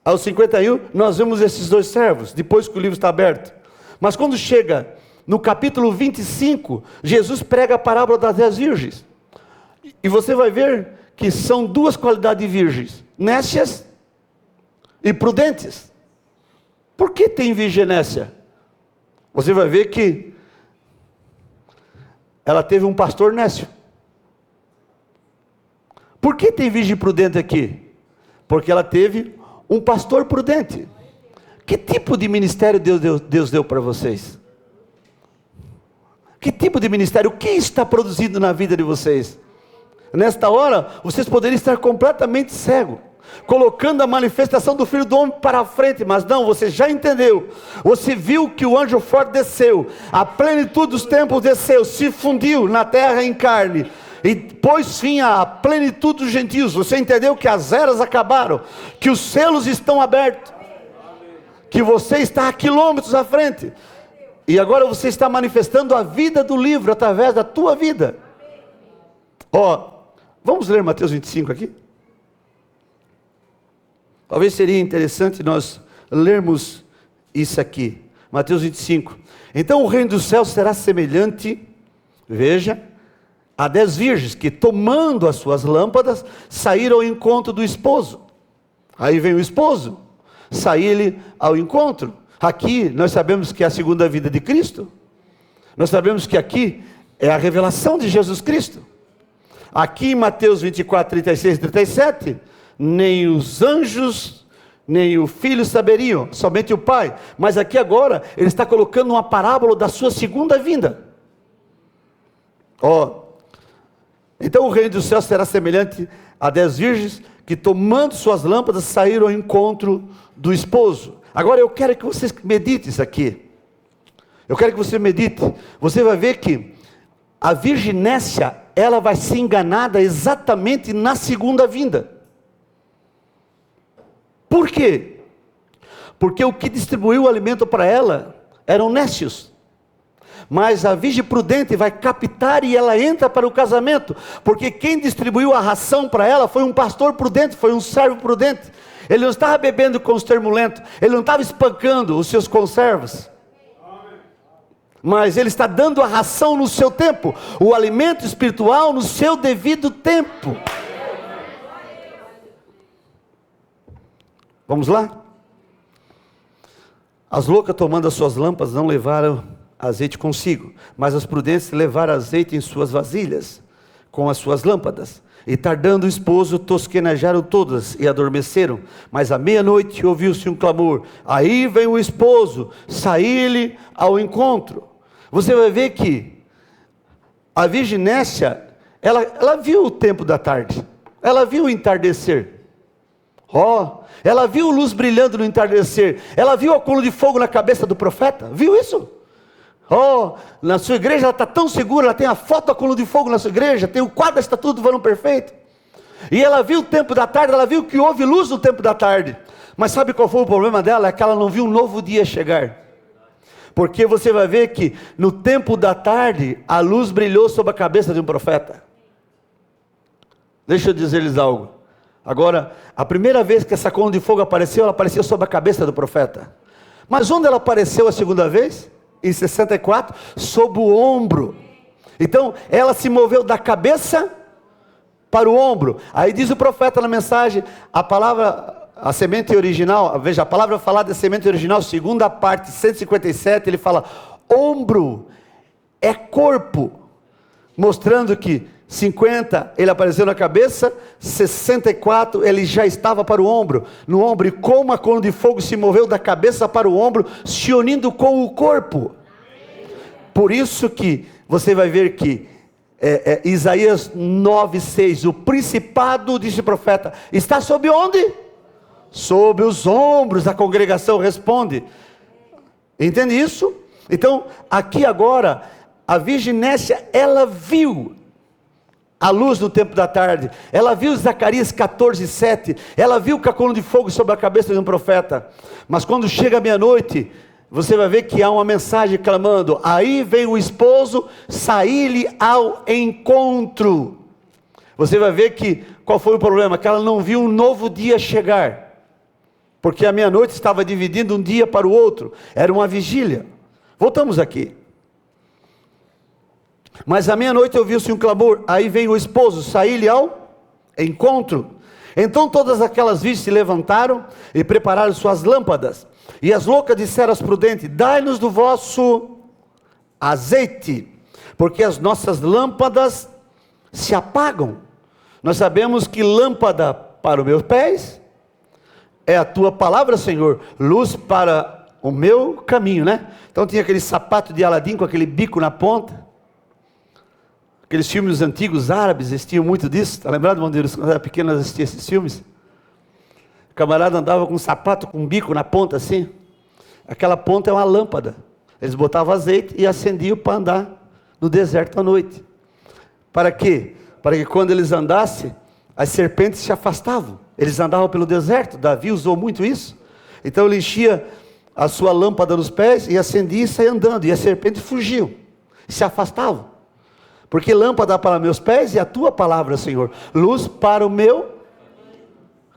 ao 51, nós vemos esses 2 servos, depois que o livro está aberto. Mas quando chega no capítulo 25, Jesus prega a parábola das 10 virgens. E você vai ver que são 2 qualidades de virgens, nécias e prudentes. Por que tem virgem nécia? Você vai ver que ela teve um pastor nécio. Por que tem virgem prudente aqui? Porque ela teve um pastor prudente. Que tipo de ministério Deus deu para vocês? Que tipo de ministério? O que está produzindo na vida de vocês? Nesta hora, vocês poderiam estar completamente cegos, colocando a manifestação do Filho do Homem para frente, mas não, você já entendeu, você viu que o anjo forte desceu, a plenitude dos tempos desceu, se fundiu na terra em carne, e pôs fim à plenitude dos gentios. Você entendeu que as eras acabaram, que os selos estão abertos, que você está a quilômetros à frente, e agora você está manifestando a vida do livro, através da tua vida. Vamos ler Mateus 25 aqui? Talvez seria interessante nós lermos isso aqui. Mateus 25. Então o reino dos céus será semelhante, veja, a 10 virgens que, tomando as suas lâmpadas, saíram ao encontro do esposo. Aí vem o esposo, sair-lhe ao encontro. Aqui nós sabemos que é a segunda vinda de Cristo. Nós sabemos que aqui é a revelação de Jesus Cristo. Aqui em Mateus 24, 36 e 37, nem os anjos, nem o filho saberiam, somente o pai. Mas aqui agora, ele está colocando uma parábola da sua segunda vinda. Então o reino dos céus será semelhante a 10 virgens que, tomando suas lâmpadas, saíram ao encontro do esposo. Agora eu quero que vocês meditem isso aqui. Eu quero que você medite. Você vai ver que a virginécia, ela vai ser enganada exatamente na segunda vinda. Por quê? Porque o que distribuiu o alimento para ela eram nécios. Mas a virgem prudente vai captar e ela entra para o casamento. Porque quem distribuiu a ração para ela foi um pastor prudente, foi um servo prudente. Ele não estava bebendo com os termulentos, ele não estava espancando os seus conservas. Mas ele está dando a ração no seu tempo, o alimento espiritual no seu devido tempo. Vamos lá? As loucas, tomando as suas lâmpadas, não levaram azeite consigo, mas as prudentes levaram azeite em suas vasilhas, com as suas lâmpadas. E tardando o esposo, tosquenejaram todas e adormeceram. Mas à meia-noite ouviu-se um clamor: aí vem o esposo, saí-lhe ao encontro. Você vai ver que a virginécia, ela viu o tempo da tarde, ela viu o entardecer. Ela viu luz brilhando no entardecer, ela viu a coluna de fogo na cabeça do profeta, viu isso? Na sua igreja ela está tão segura, ela tem a foto da coluna de fogo na sua igreja, tem o quadro da estatua do varão perfeito. E ela viu o tempo da tarde, ela viu que houve luz no tempo da tarde. Mas sabe qual foi o problema dela? É que ela não viu um novo dia chegar. Porque você vai ver que no tempo da tarde, a luz brilhou sobre a cabeça de um profeta. Deixa eu dizer-lhes algo. Agora, a primeira vez que essa coluna de fogo apareceu, ela apareceu sobre a cabeça do profeta. Mas onde ela apareceu a segunda vez? Em 64, sob o ombro. Então, ela se moveu da cabeça para o ombro. Aí diz o profeta na mensagem, a semente original, veja, a palavra falada é semente original, segunda parte, 157, ele fala, ombro é corpo, mostrando que 50, ele apareceu na cabeça, 64, ele já estava para o ombro, no ombro, e como a coluna de fogo se moveu da cabeça para o ombro, se unindo com o corpo. Por isso que você vai ver que Isaías 9:6, o principado, disse o profeta, está sob onde? Sobre os ombros, a congregação responde. Entende isso? Então, aqui agora, a virginécia, ela viu a luz no tempo da tarde, ela viu Zacarias 14:7, ela viu que a coluna de fogo sobre a cabeça de um profeta, mas quando chega a meia-noite, você vai ver que há uma mensagem clamando, aí vem o esposo, saí-lhe ao encontro. Você vai ver que, qual foi o problema? Que ela não viu um novo dia chegar, porque a meia-noite estava dividindo um dia para o outro, era uma vigília. Voltamos aqui. Mas à meia-noite ouviu-se um clamor, aí vem o esposo, saí-lhe ao encontro. Então todas aquelas virgens se levantaram e prepararam suas lâmpadas. E as loucas disseram às prudentes, dai-nos do vosso azeite, porque as nossas lâmpadas se apagam. Nós sabemos que lâmpada para os meus pés é a tua palavra, Senhor, luz para o meu caminho, né? Então tinha aquele sapato de Aladim com aquele bico na ponta. Aqueles filmes antigos árabes, eles tinham muito disso. Está lembrado, quando eu era pequeno, nós assistíamos esses filmes? O camarada andava com um sapato com um bico na ponta assim. Aquela ponta é uma lâmpada. Eles botavam azeite e acendiam para andar no deserto à noite. Para quê? Para que quando eles andassem, as serpentes se afastavam. Eles andavam pelo deserto, Davi usou muito isso. Então ele enchia a sua lâmpada nos pés e acendia e saía andando. E as serpentes fugiam, se afastavam. Porque lâmpada para meus pés e a tua palavra, Senhor, luz para o meu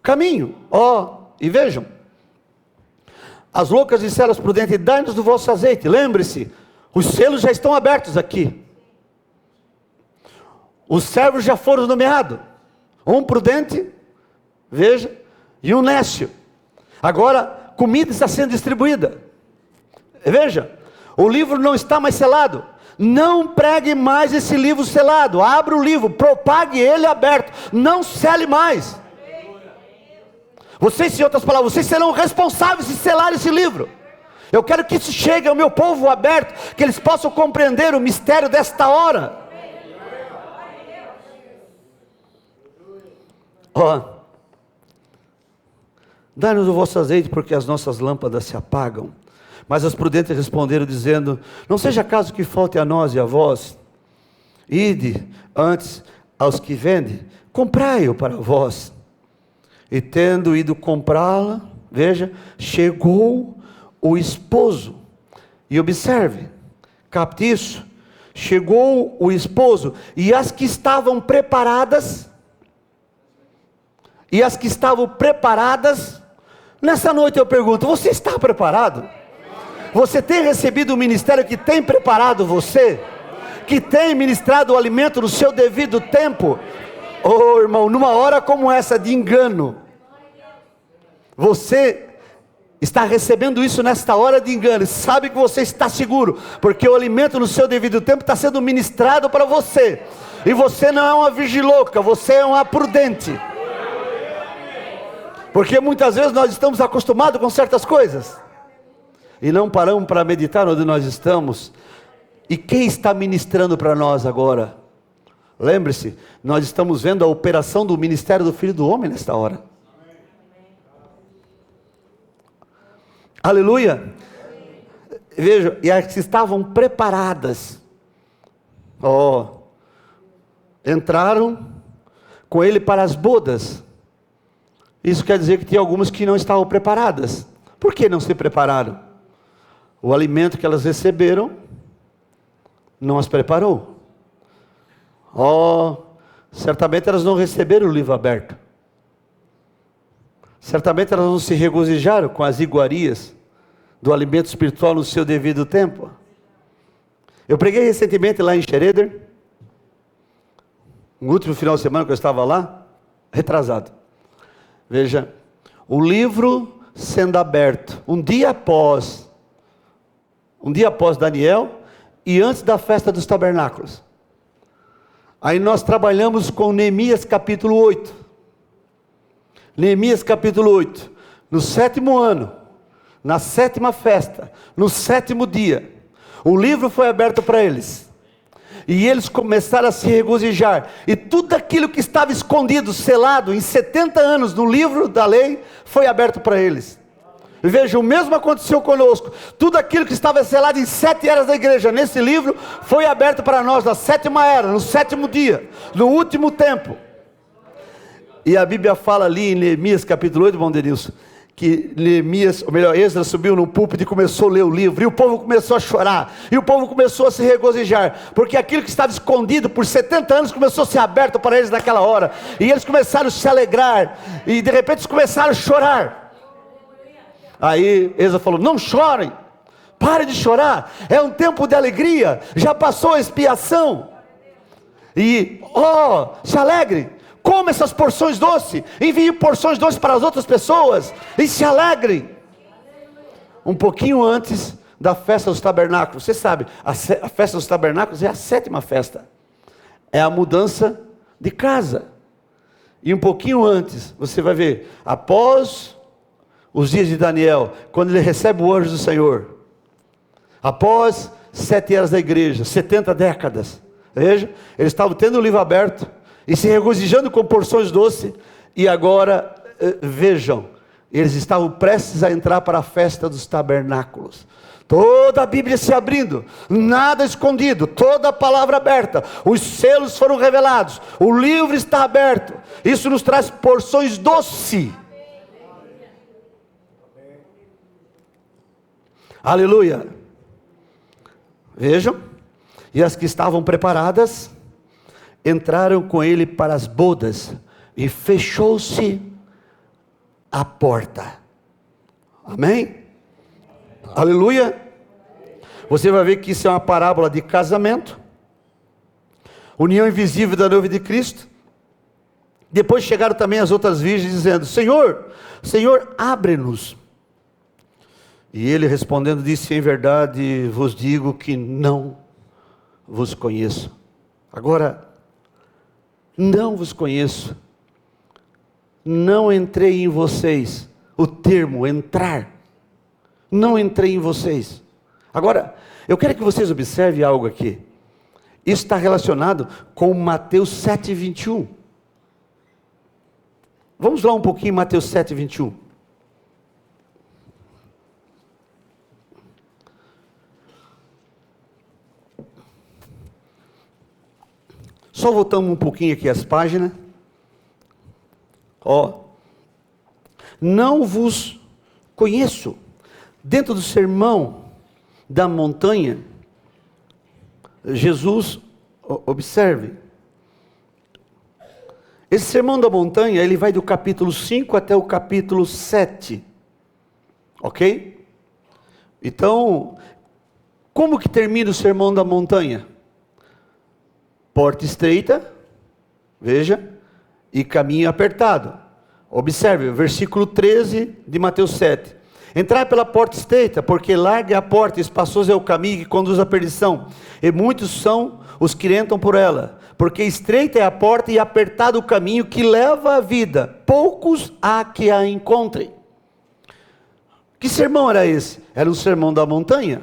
caminho. E vejam, as loucas disseram aos prudentes: dai-nos do vosso azeite. Lembre-se, os selos já estão abertos aqui. Os servos já foram nomeados. Um prudente, veja, e um nécio. Agora, comida está sendo distribuída. Veja, o livro não está mais selado. Não pregue mais esse livro selado. Abra o livro, propague ele aberto. Não sele mais. Vocês, em outras palavras, vocês serão responsáveis de selar esse livro. Eu quero que isso chegue ao meu povo aberto, que eles possam compreender o mistério desta hora. Dai-nos o vosso azeite, porque as nossas lâmpadas se apagam. Mas os prudentes responderam, dizendo: não seja caso que falte a nós e a vós. Ide antes aos que vendem, comprai-o para vós. E tendo ido comprá-la, veja, chegou o esposo. E observe, capte isso. Chegou o esposo, e as que estavam preparadas, nessa noite eu pergunto: você está preparado? Você tem recebido o ministério que tem preparado você? Que tem ministrado o alimento no seu devido tempo? Irmão, numa hora como essa de engano, você está recebendo isso nesta hora de engano, e sabe que você está seguro, porque o alimento no seu devido tempo está sendo ministrado para você, e você não é uma virgem-louca, você é uma prudente, porque muitas vezes nós estamos acostumados com certas coisas, e não paramos para meditar onde nós estamos, e quem está ministrando para nós agora? Lembre-se, nós estamos vendo a operação do ministério do Filho do Homem nesta hora. Aleluia. Veja, e as que estavam preparadas, entraram com ele para as bodas. Isso quer dizer que tinha algumas que não estavam preparadas. Por que não se prepararam? O alimento que elas receberam não as preparou. Certamente elas não receberam o livro aberto. Certamente elas não se regozijaram com as iguarias do alimento espiritual no seu devido tempo. Eu preguei recentemente lá em Xereder, no último final de semana que eu estava lá, retrasado. Veja, o livro sendo aberto, um dia após Daniel e antes da festa dos tabernáculos. Aí nós trabalhamos com Neemias capítulo 8. Neemias capítulo 8. No 7º ano, na 7ª festa, no 7º dia, o livro foi aberto para eles. E eles começaram a se regozijar. E tudo aquilo que estava escondido, selado em 70 anos no livro da lei, foi aberto para eles. E veja, o mesmo aconteceu conosco. Tudo aquilo que estava selado em 7 eras da igreja, nesse livro, foi aberto para nós na 7ª era, no 7º dia, no último tempo. E a Bíblia fala ali em Neemias capítulo 8, irmão Denilson, que Neemias, ou melhor, Esdras subiu no púlpito e começou a ler o livro, e o povo começou a chorar, e o povo começou a se regozijar, porque aquilo que estava escondido por 70 anos começou a ser aberto para eles naquela hora, e eles começaram a se alegrar, e de repente eles começaram a chorar. Aí Esdras falou: não chorem, parem de chorar, é um tempo de alegria, já passou a expiação, e se alegrem, coma essas porções doces, envie porções doces para as outras pessoas, e se alegrem. Um pouquinho antes da festa dos tabernáculos, você sabe, a festa dos tabernáculos é a 7ª festa, é a mudança de casa, e um pouquinho antes, você vai ver, após os dias de Daniel, quando ele recebe o anjo do Senhor, após 7 eras da igreja, 70 décadas, veja, eles estavam tendo o livro aberto, e se regozijando com porções doces, e agora, vejam, eles estavam prestes a entrar para a festa dos tabernáculos, toda a Bíblia se abrindo, nada escondido, toda a palavra aberta, os selos foram revelados, o livro está aberto, isso nos traz porções doces, aleluia. Vejam, e as que estavam preparadas, entraram com ele para as bodas, e fechou-se a porta. Amém? Aleluia. Você vai ver que isso é uma parábola de casamento, união invisível da noiva de Cristo. Depois chegaram também as outras virgens dizendo: Senhor, Senhor, abre-nos. E ele respondendo disse: em verdade vos digo que não vos conheço. Agora, não vos conheço. Não entrei em vocês. O termo entrar. Não entrei em vocês. Agora, eu quero que vocês observem algo aqui. Isso está relacionado com Mateus 7:21. Vamos lá um pouquinho, Mateus 7:21. Só voltamos um pouquinho aqui as páginas. Não vos conheço. Dentro do sermão da montanha, Jesus, observe, esse sermão da montanha, ele vai do capítulo 5 até o capítulo 7, ok? Então, como que termina o sermão da montanha? Porta estreita, veja, e caminho apertado. Observe, o versículo 13 de Mateus 7. Entrai pela porta estreita, porque larga é a porta, espaçoso é o caminho que conduz à perdição, e muitos são os que entram por ela. Porque estreita é a porta e apertado o caminho que leva à vida, poucos há que a encontrem. Que sermão era esse? Era um sermão da montanha.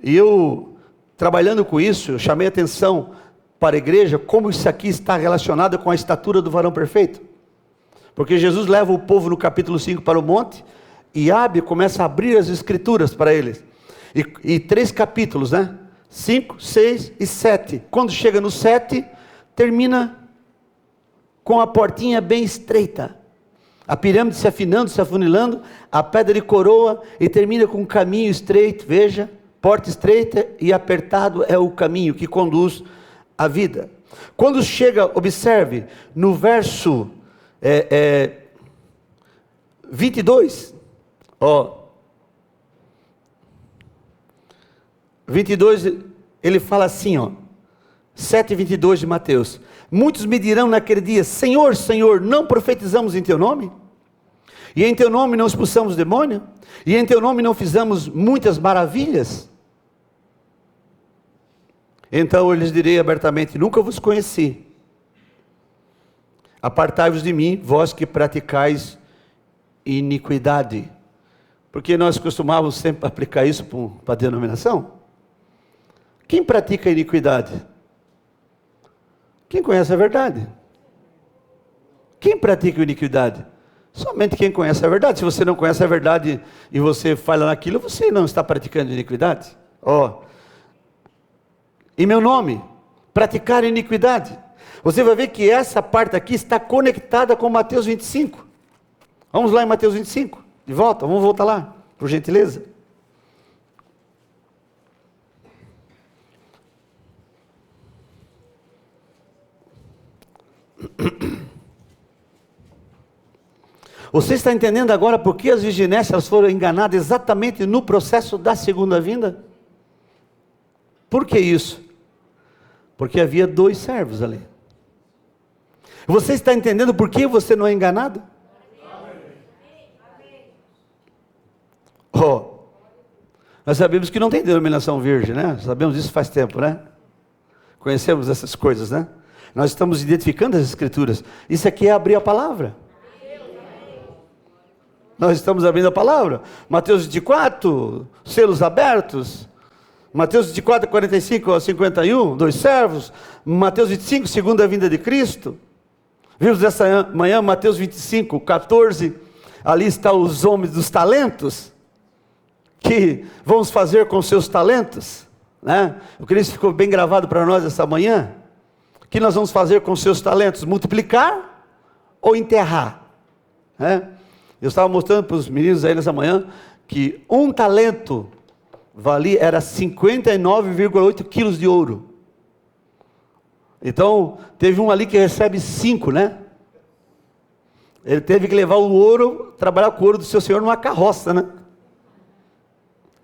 E eu, trabalhando com isso, eu chamei a atenção para a igreja, como isso aqui está relacionado com a estatura do varão perfeito. Porque Jesus leva o povo no capítulo 5 para o monte, e Abe começa a abrir as escrituras para eles. E 3 capítulos, né? 5, 6 e 7. Quando chega no 7, termina com a portinha bem estreita. A pirâmide se afinando, se afunilando, a pedra de coroa, e termina com um caminho estreito, veja, porta estreita e apertado é o caminho que conduz à vida. Quando chega, observe, no verso 22, 22, ele fala assim, 7:22 de Mateus: muitos me dirão naquele dia: Senhor, Senhor, não profetizamos em teu nome? E em teu nome não expulsamos demônio? E em teu nome não fizemos muitas maravilhas? Então eu lhes direi abertamente: nunca vos conheci. Apartai-vos de mim, vós que praticais iniquidade. Porque nós costumávamos sempre aplicar isso para a denominação. Quem pratica iniquidade? Quem conhece a verdade. Quem pratica iniquidade? Somente quem conhece a verdade. Se você não conhece a verdade e você fala naquilo, você não está praticando iniquidade. Em meu nome, praticar iniquidade. Você vai ver que essa parte aqui está conectada com Mateus 25. Vamos lá em Mateus 25, de volta, vamos voltar lá, por gentileza. Você está entendendo agora por que as virginésias foram enganadas exatamente no processo da segunda vinda? Por que isso? Porque havia 2 servos ali. Você está entendendo por que você não é enganado? Nós sabemos que não tem denominação virgem, né? Sabemos isso faz tempo, né? Conhecemos essas coisas, né? Nós estamos identificando as escrituras. Isso aqui é abrir a palavra. Nós estamos abrindo a palavra. Mateus 24, selos abertos. Mateus 24, 45 a 51, 2 servos. Mateus 25, segunda vinda de Cristo. Vimos essa manhã, Mateus 25, 14. Ali estão os homens dos talentos. Que vamos fazer com seus talentos? Né? O que isso ficou bem gravado para nós essa manhã. O que nós vamos fazer com seus talentos? Multiplicar ou enterrar? Eu estava mostrando para os meninos aí nessa manhã que um talento era 59,8 quilos de ouro. Então, teve um ali que recebe 5, né? Ele teve que levar o ouro, trabalhar com o ouro do seu senhor numa carroça, né?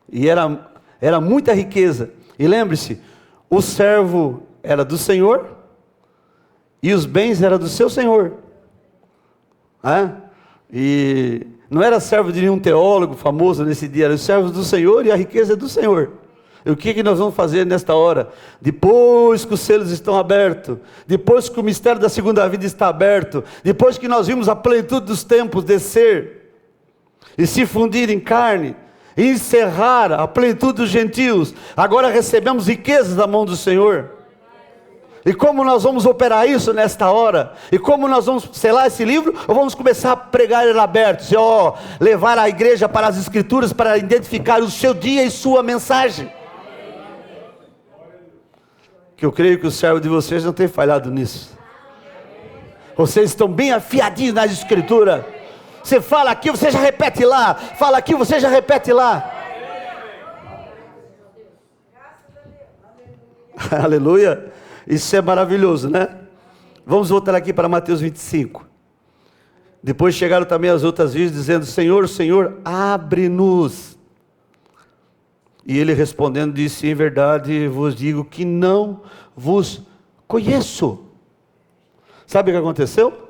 E era muita riqueza. E lembre-se, o servo era do Senhor e os bens eram do seu senhor. E não era servo de nenhum teólogo famoso nesse dia, era os servos do Senhor e a riqueza é do Senhor. E o que nós vamos fazer nesta hora? Depois que os selos estão abertos, depois que o mistério da segunda vida está aberto, depois que nós vimos a plenitude dos tempos descer e se fundir em carne, e encerrar a plenitude dos gentios, agora recebemos riquezas da mão do Senhor. E como nós vamos operar isso nesta hora? E como nós vamos selar esse livro? Ou vamos começar a pregar ele aberto? Levar a igreja para as escrituras para identificar o seu dia e sua mensagem. Que eu creio que o servo de vocês não tem falhado nisso. Vocês estão bem afiadinhos nas escrituras. Você fala aqui, você já repete lá. Fala aqui, você já repete lá. Aleluia. Isso é maravilhoso, né? Vamos voltar aqui para Mateus 25. Depois chegaram também as outras vezes dizendo: Senhor, Senhor, abre-nos. E ele respondendo disse: em verdade vos digo que não vos conheço. Sabe o que aconteceu?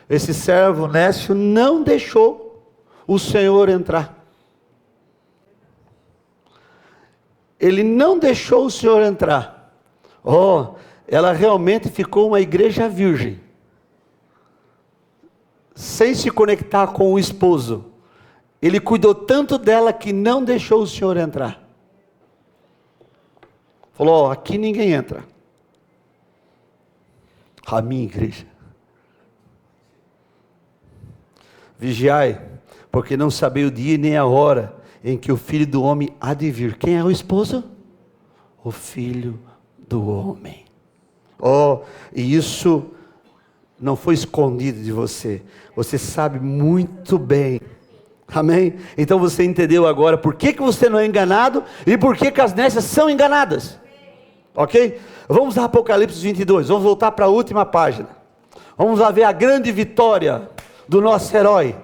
Esse servo nécio não deixou o Senhor entrar. Ele não deixou o Senhor entrar. Ela realmente ficou uma igreja virgem, sem se conectar com o esposo. Ele cuidou tanto dela que não deixou o Senhor entrar. Falou: aqui ninguém entra. A minha igreja. Vigiai, porque não sabei o dia nem a hora em que o Filho do Homem há de vir. Quem é o esposo? O Filho do Homem. E isso não foi escondido de você. Você sabe muito bem. Amém? Então você entendeu agora por que você não é enganado e por que as nécias são enganadas. Ok? Vamos a Apocalipse 22. Vamos voltar para a última página. Vamos lá ver a grande vitória do nosso herói.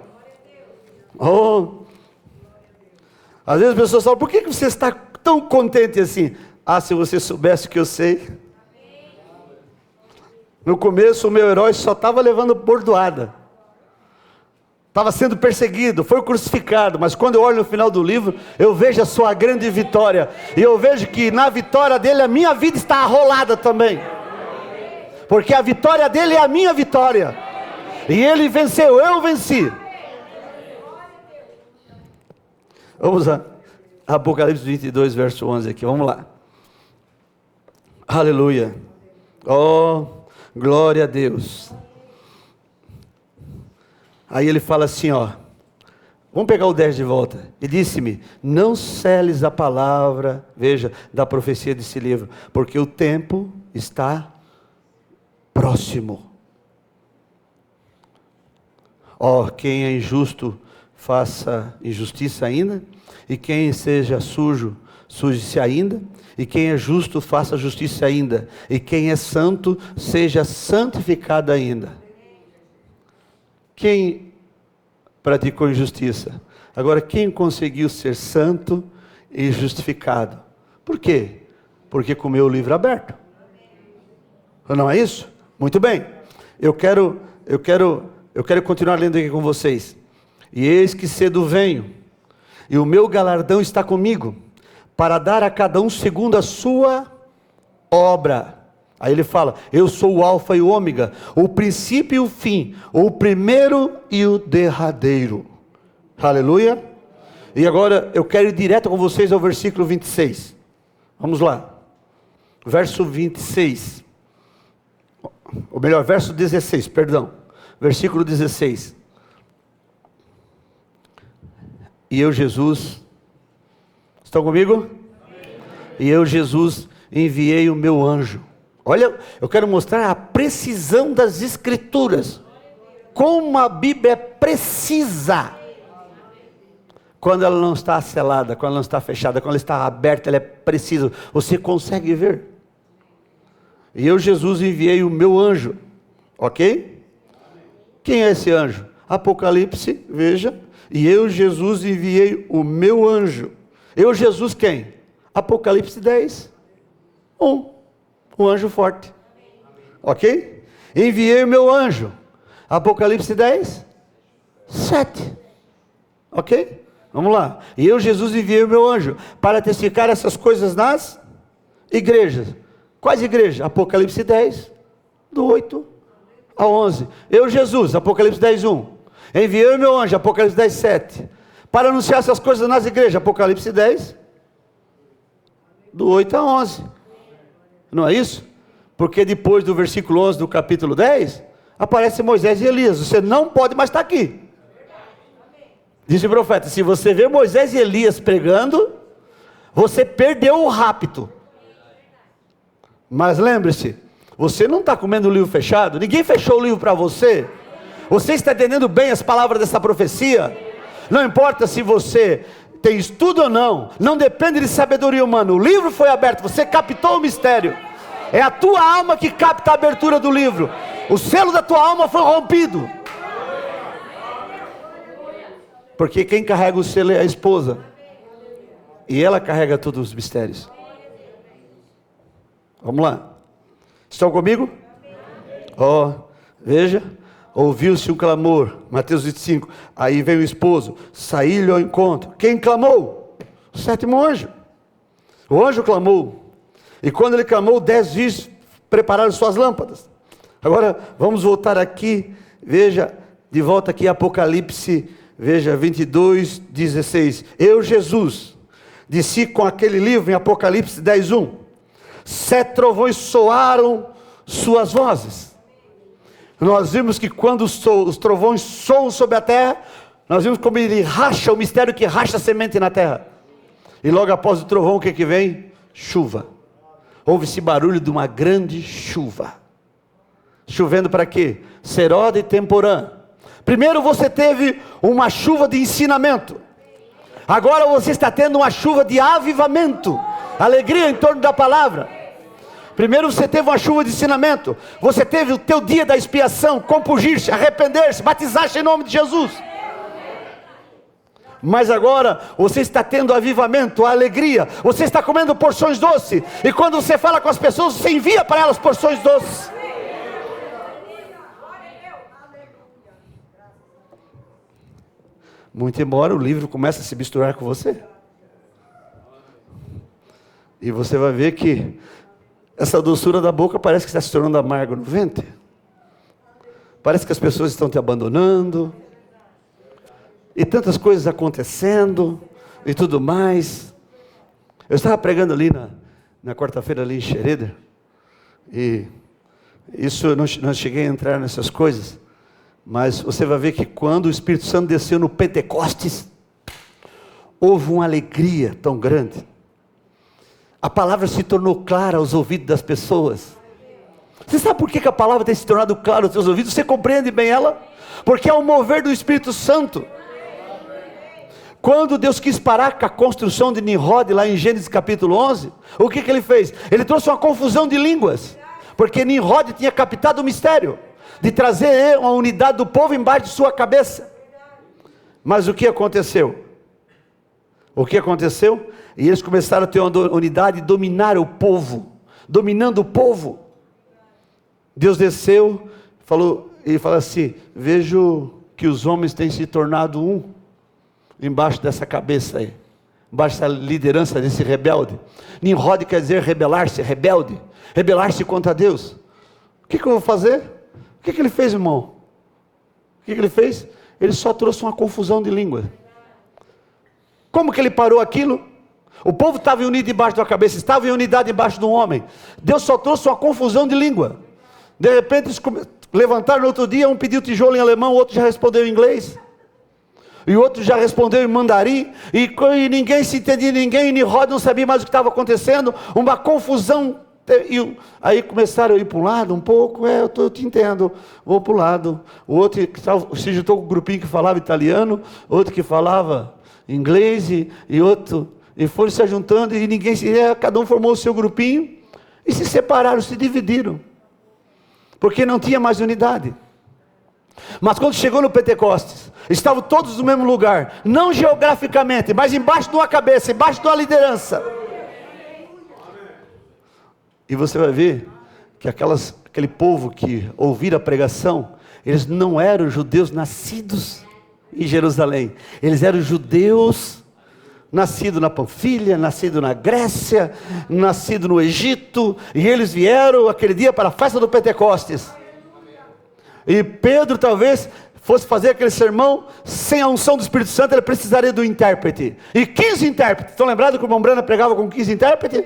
Às vezes as pessoas falam: por que você está tão contente assim? Se você soubesse o que eu sei. No começo o meu herói só estava levando bordoada, estava sendo perseguido, foi crucificado. Mas quando eu olho no final do livro, eu vejo a sua grande vitória, e eu vejo que na vitória dele a minha vida está arrolada também, porque a vitória dele é a minha vitória. E ele venceu, eu venci. Vamos a Apocalipse 22, verso 11 aqui, vamos lá. Aleluia. Glória a Deus. Aí ele fala assim, vamos pegar o 10 de volta. E disse-me: não seles a palavra, veja, da profecia desse livro, porque o tempo está próximo. Quem é injusto, faça injustiça ainda, e quem seja sujo, suje-se ainda, e quem é justo, faça justiça ainda, e quem é santo, seja santificado ainda. Quem praticou injustiça? Agora, quem conseguiu ser santo e justificado? Por quê? Porque comeu o livro aberto. Não é isso? Muito bem. Eu quero continuar lendo aqui com vocês. E eis que cedo venho, e o meu galardão está comigo, para dar a cada um segundo a sua obra. Aí ele fala: eu sou o alfa e o ômega, o princípio e o fim, o primeiro e o derradeiro. Aleluia. E agora eu quero ir direto com vocês ao versículo 26. Vamos lá. Verso 26. Ou melhor, verso 16, perdão. Versículo 16. E eu, Jesus, estão comigo? Amém. E eu, Jesus, enviei o meu anjo. Olha, eu quero mostrar a precisão das escrituras. Como a Bíblia é precisa. Quando ela não está selada, quando ela não está fechada, quando ela está aberta, ela é precisa. Você consegue ver? E eu, Jesus, enviei o meu anjo. Ok? Quem é esse anjo? Apocalipse, veja. E eu, Jesus, enviei o meu anjo. Eu, Jesus, quem? Apocalipse 10. Um anjo forte. Ok? Enviei o meu anjo. Apocalipse 10. 7. Ok? Vamos lá. E eu, Jesus, enviei o meu anjo para testificar essas coisas nas igrejas. Quais igrejas? Apocalipse 10, do 8 a 11. Eu, Jesus, Apocalipse 10, 1. Enviei o meu anjo, Apocalipse 10, 7. Para anunciar essas coisas nas igrejas. Apocalipse 10, do 8 a 11. Não é isso? Porque depois do versículo 11 do capítulo 10, aparece Moisés e Elias. Você não pode mais estar aqui. Disse o profeta, se você vê Moisés e Elias pregando, você perdeu o rapto. Mas lembre-se, você não está comendo o livro fechado, ninguém fechou o livro para você. Você está entendendo bem as palavras dessa profecia? Não importa se você tem estudo ou não, não depende de sabedoria humana. O livro foi aberto, você captou o mistério. É a tua alma que capta a abertura do livro. O selo da tua alma foi rompido. Porque quem carrega o selo é a esposa. E ela carrega todos os mistérios. Vamos lá. Estão comigo? Veja. Ouviu-se um clamor. Mateus 25. Aí vem o esposo. Saí-lhe ao encontro. Quem clamou? O sétimo anjo. O anjo clamou. E quando ele clamou, 10 virgens prepararam suas lâmpadas. Agora, vamos voltar aqui. Veja, de volta aqui Apocalipse, veja, 22, 16. Eu, Jesus, desci com aquele livro em Apocalipse 10, 1. 7 trovões soaram suas vozes. Nós vimos que quando os trovões soam sobre a terra, nós vimos como ele racha, o mistério que racha a semente na terra. E logo após o trovão, o que vem? Chuva. Houve-se barulho de uma grande chuva. Chovendo para quê? Serode e temporã. Primeiro você teve uma chuva de ensinamento. Agora você está tendo uma chuva de avivamento. Alegria em torno da palavra. Primeiro você teve uma chuva de ensinamento. Você teve o teu dia da expiação. compungir-se, arrepender-se, batizar-se em nome de Jesus. Mas agora você está tendo avivamento, a alegria. Você está comendo porções doces. E quando você fala com as pessoas, você envia para elas porções doces. Muito embora o livro comece a se misturar com você. E você vai ver que essa doçura da boca parece que está se tornando amargo no ventre. Parece que as pessoas estão te abandonando. E tantas coisas acontecendo. E tudo mais. Eu estava pregando ali na quarta-feira ali em Xereder. E isso eu não cheguei a entrar nessas coisas. Mas você vai ver que quando o Espírito Santo desceu no Pentecostes, houve uma alegria tão grande. A palavra se tornou clara aos ouvidos das pessoas. Você sabe por que a palavra tem se tornado clara aos seus ouvidos? Você compreende bem ela? Porque é o mover do Espírito Santo. Quando Deus quis parar com a construção de Nimrod, lá em Gênesis capítulo 11, o que ele fez? Ele trouxe uma confusão de línguas. Porque Nimrod tinha captado o mistério de trazer uma unidade do povo embaixo de sua cabeça. Mas o que aconteceu? O que aconteceu? E eles começaram a ter uma unidade e dominar o povo. Dominando o povo. Deus desceu, e falou assim: vejo que os homens têm se tornado um, embaixo dessa cabeça aí, embaixo dessa liderança desse rebelde. Nimrod quer dizer rebelar-se, rebelde, rebelar-se contra Deus. O que eu vou fazer? O que ele fez, irmão? O que ele fez? Ele só trouxe uma confusão de língua. Como que ele parou aquilo? O povo estava unido debaixo da cabeça, estava em unidade debaixo de um homem. Deus só trouxe uma confusão de língua. De repente eles levantaram no outro dia, um pediu tijolo em alemão, o outro já respondeu em inglês. E o outro já respondeu em mandarim. E ninguém se entendia, ninguém, e Nimrod não sabia mais o que estava acontecendo. Uma confusão. E aí começaram a ir para um lado um pouco, eu te entendo, vou para o lado. O outro se juntou com um grupinho que falava italiano, outro que falava inglês, e outro, e foram se juntando, e ninguém, cada um formou o seu grupinho, E se separaram, se dividiram. Porque não tinha mais unidade. Mas quando chegou no Pentecostes, estavam todos no mesmo lugar. Não geograficamente, mas embaixo de uma cabeça, embaixo de uma liderança. E você vai ver que aquele povo que ouvira a pregação, eles não eram judeus nascidos em Jerusalém. Eles eram judeus nascidos na Panfilha, nascidos na Grécia, nascidos no Egito. E eles vieram aquele dia para a festa do Pentecostes. E Pedro talvez fosse fazer aquele sermão sem a unção do Espírito Santo, ele precisaria do intérprete. E 15 intérpretes. Estão lembrados que o irmão Brana pregava com 15 intérpretes?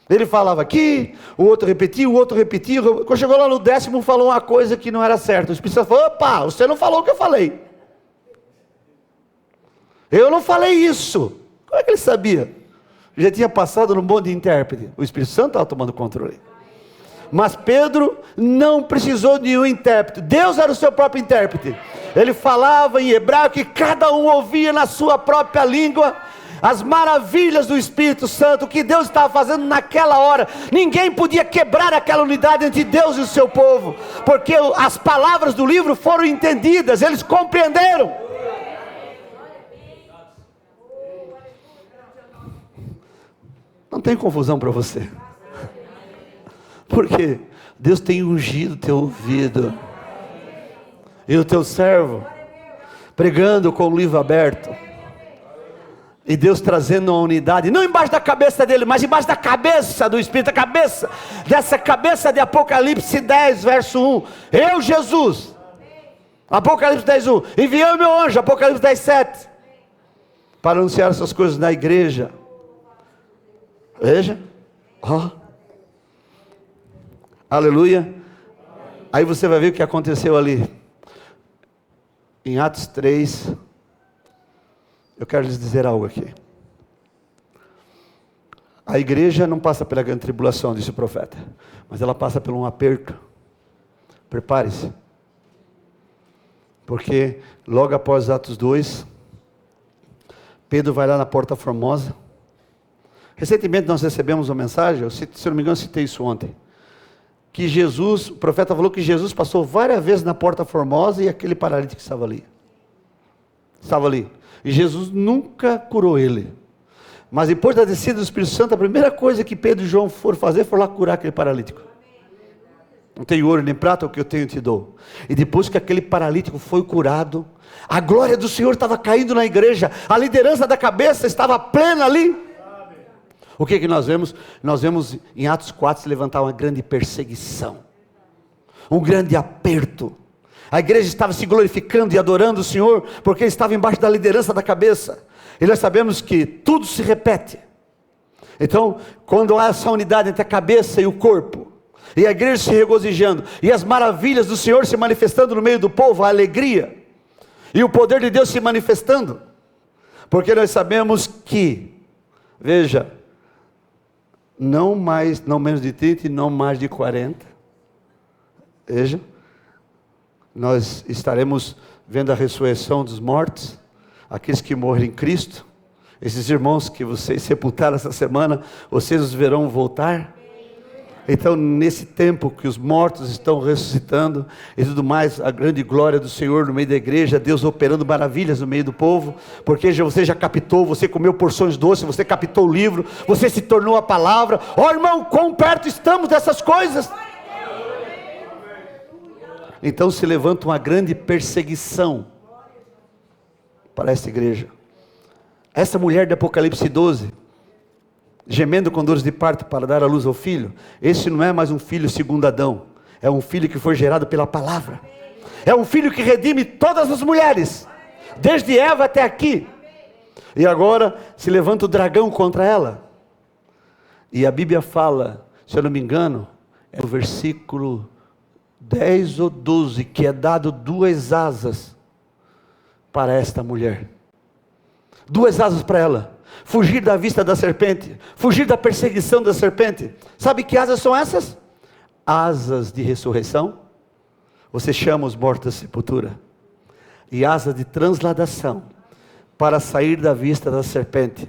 Ele falava aqui, o outro repetia. Quando chegou lá no 10º, falou uma coisa que não era certa. O Espírito Santo falou: opa, você não falou o que eu falei. Eu não falei isso. Como é que ele sabia? Já tinha passado no bonde de intérprete. O Espírito Santo estava tomando controle. Mas Pedro não precisou de um intérprete. Deus era o seu próprio intérprete. Ele falava em hebraico e cada um ouvia na sua própria língua as maravilhas do Espírito Santo, o que Deus estava fazendo naquela hora. Ninguém podia quebrar aquela unidade entre Deus e o seu povo, porque as palavras do livro foram entendidas, eles compreenderam. Não tem confusão para você, porque Deus tem ungido o teu ouvido, e o teu servo pregando com o livro aberto, e Deus trazendo uma unidade, não embaixo da cabeça dele, mas embaixo da cabeça do Espírito, a cabeça, dessa cabeça de Apocalipse 10, verso 1, eu Jesus, Apocalipse 10, 1, enviei o meu anjo, Apocalipse 10, 7, para anunciar essas coisas na igreja. Veja, aleluia. Aí você vai ver o que aconteceu ali, em Atos 3, eu quero lhes dizer algo aqui. A igreja não passa pela grande tribulação, disse o profeta, mas ela passa por um aperto. Prepare-se, porque logo após Atos 2, Pedro vai lá na Porta Formosa. Recentemente nós recebemos uma mensagem, se eu não me engano citei isso ontem, que Jesus, o profeta falou que Jesus passou várias vezes na Porta Formosa e aquele paralítico estava ali. E Jesus nunca curou ele. Mas depois da descida do Espírito Santo, a primeira coisa que Pedro e João foram fazer foi lá curar aquele paralítico. Não tenho ouro nem prata, o que eu tenho te dou. E depois que aquele paralítico foi curado, a glória do Senhor estava caindo na igreja, a liderança da cabeça estava plena ali. O que nós vemos? Nós vemos em Atos 4 se levantar uma grande perseguição, um grande aperto. A igreja estava se glorificando e adorando o Senhor, porque estava embaixo da liderança da cabeça. E nós sabemos que tudo se repete. Então, quando há essa unidade entre a cabeça e o corpo, e a igreja se regozijando, e as maravilhas do Senhor se manifestando no meio do povo, a alegria, e o poder de Deus se manifestando, porque nós sabemos que, veja, não menos de 30 e não mais de 40, veja, nós estaremos vendo a ressurreição dos mortos, aqueles que morrem em Cristo, esses irmãos que vocês sepultaram essa semana, vocês os verão voltar. Então nesse tempo que os mortos estão ressuscitando e tudo mais, a grande glória do Senhor no meio da igreja, Deus operando maravilhas no meio do povo, porque você já captou, você comeu porções doces, você captou o livro, você se tornou a palavra. Irmão, quão perto estamos dessas coisas. Então se levanta uma grande perseguição para essa igreja. Essa mulher de Apocalipse 12, gemendo com dores de parto para dar à luz ao filho, esse não é mais um filho segundo Adão, é um filho que foi gerado pela palavra, é um filho que redime todas as mulheres, desde Eva até aqui. E agora se levanta o dragão contra ela, e a Bíblia fala, se eu não me engano, é o versículo 10 ou 12, que é dado 2 asas para esta mulher, 2 asas para ela, fugir da vista da serpente, fugir da perseguição da serpente. Sabe que asas são essas? Asas de ressurreição, você chama os mortos da sepultura, e asas de transladação, para sair da vista da serpente,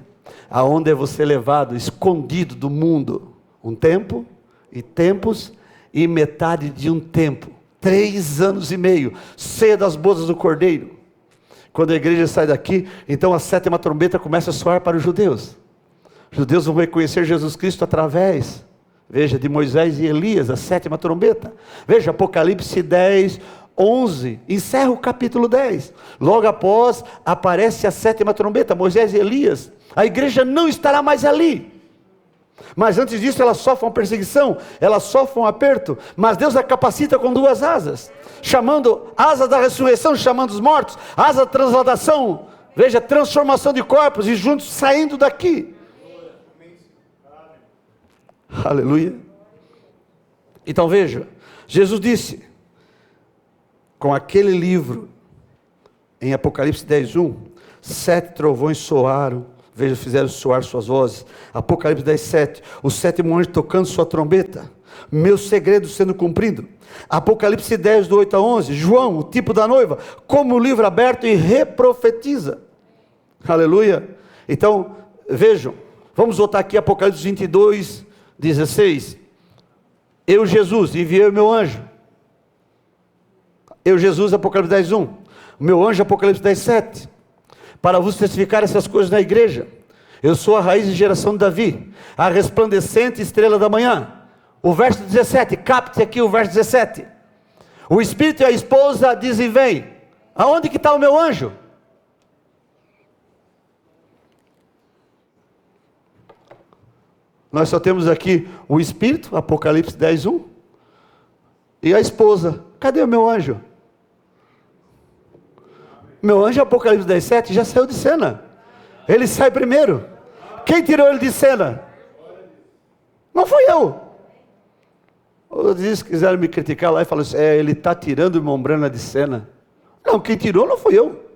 aonde é você levado, escondido do mundo, Um tempo, e tempos, e metade de um tempo. 3 anos e meio, ceia das bodas do Cordeiro. Quando a igreja sai daqui, então a 7ª trombeta começa a soar para os judeus. Os judeus vão reconhecer Jesus Cristo através, veja, de Moisés e Elias, a 7ª trombeta. Veja, Apocalipse 10, 11, encerra o capítulo 10. Logo após, aparece a 7ª trombeta, Moisés e Elias. A igreja não estará mais ali. Mas antes disso, ela sofre uma perseguição, ela sofre um aperto, mas Deus a capacita com 2 asas, chamando asa da ressurreição, chamando os mortos, asa da transladação, veja, transformação de corpos, e juntos saindo daqui. Aleluia. Então veja, Jesus disse, com aquele livro, em Apocalipse 10:1, 7 trovões soaram, veja, fizeram soar suas vozes. Apocalipse 10:7, o 7º anjo tocando sua trombeta, meu segredo sendo cumprido. Apocalipse 10, do 8 a 11, João, o tipo da noiva, como o livro aberto e reprofetiza. Aleluia. Então, vejam, vamos voltar aqui, Apocalipse 22, 16. Eu, Jesus, enviei o meu anjo. Eu, Jesus, Apocalipse 10:1. O meu anjo, Apocalipse 10:7. Para vos testificar essas coisas na igreja. Eu sou a raiz de geração de Davi, a resplandecente estrela da manhã. O verso 17, capte aqui o verso 17. O Espírito e a esposa dizem, vem. Aonde que está o meu anjo? Nós só temos aqui o Espírito, Apocalipse 10:1. E a esposa, cadê o meu anjo? Meu anjo, Apocalipse 10:7, já saiu de cena. Ele sai primeiro. Quem tirou ele de cena? Não fui eu. Eles quiseram me criticar lá e falaram assim, ele está tirando o Mombrana de cena. Não, quem tirou não fui eu.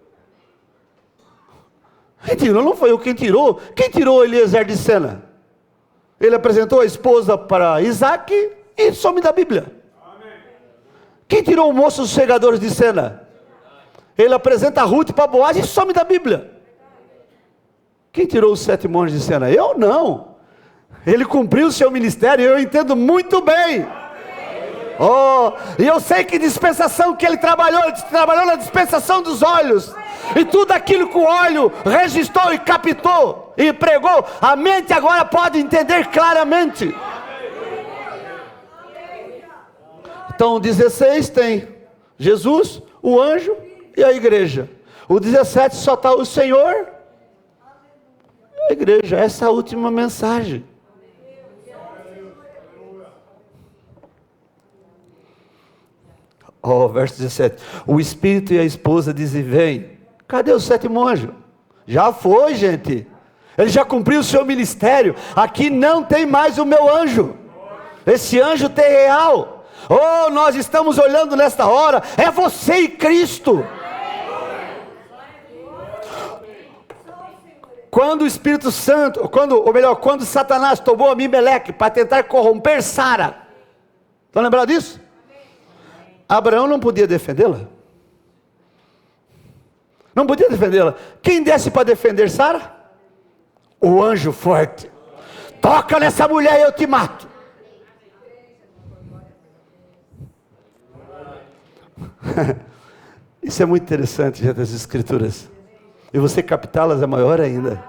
Quem tirou não foi eu. Quem tirou Eliezer de cena? Ele apresentou a esposa para Isaac e some da Bíblia. Quem tirou o moço dos segadores de cena? Ele apresenta a Ruth para Boaz e some da Bíblia. Quem tirou os 7 monges de cena? Eu não. Ele cumpriu o seu ministério, eu entendo muito bem. Oh, e eu sei que dispensação que ele trabalhou na dispensação dos olhos. E tudo aquilo que o olho registrou e captou e pregou, a mente agora pode entender claramente. Então o 16 tem Jesus, o anjo e a igreja. O 17 só está o Senhor e a igreja. Essa é a última mensagem. Verso 17. O Espírito e a esposa dizem, vem. Cadê o 7º anjo? Já foi, gente. Ele já cumpriu o seu ministério. Aqui não tem mais o meu anjo. Esse anjo tem real. Oh, nós estamos olhando nesta hora. É você e Cristo. Quando o Espírito Santo, quando Satanás tomou Abimeleque para tentar corromper Sara. Estão lembrados disso? Abraão não podia defendê-la. Não podia defendê-la. Quem desce para defender Sara? O anjo forte. Toca nessa mulher e eu te mato. Isso é muito interessante, gente, das escrituras. E você captá-las é maior ainda.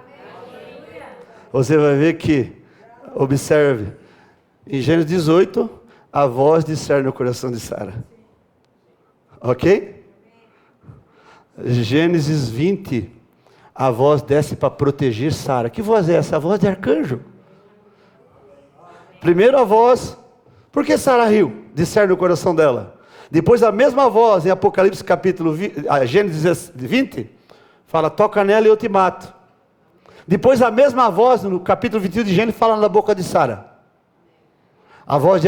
Você vai ver que, observe, em Gênesis 18, a voz discerne o coração de Sara. Ok? Gênesis 20, a voz desce para proteger Sara. Que voz é essa? A voz de arcanjo. Primeiro a voz, por que Sara riu? Discerne o coração dela. Depois a mesma voz em Apocalipse capítulo 20, Gênesis 20, fala, toca nela e eu te mato. Depois a mesma voz no capítulo 21 de Gênesis fala na boca de Sara. A voz de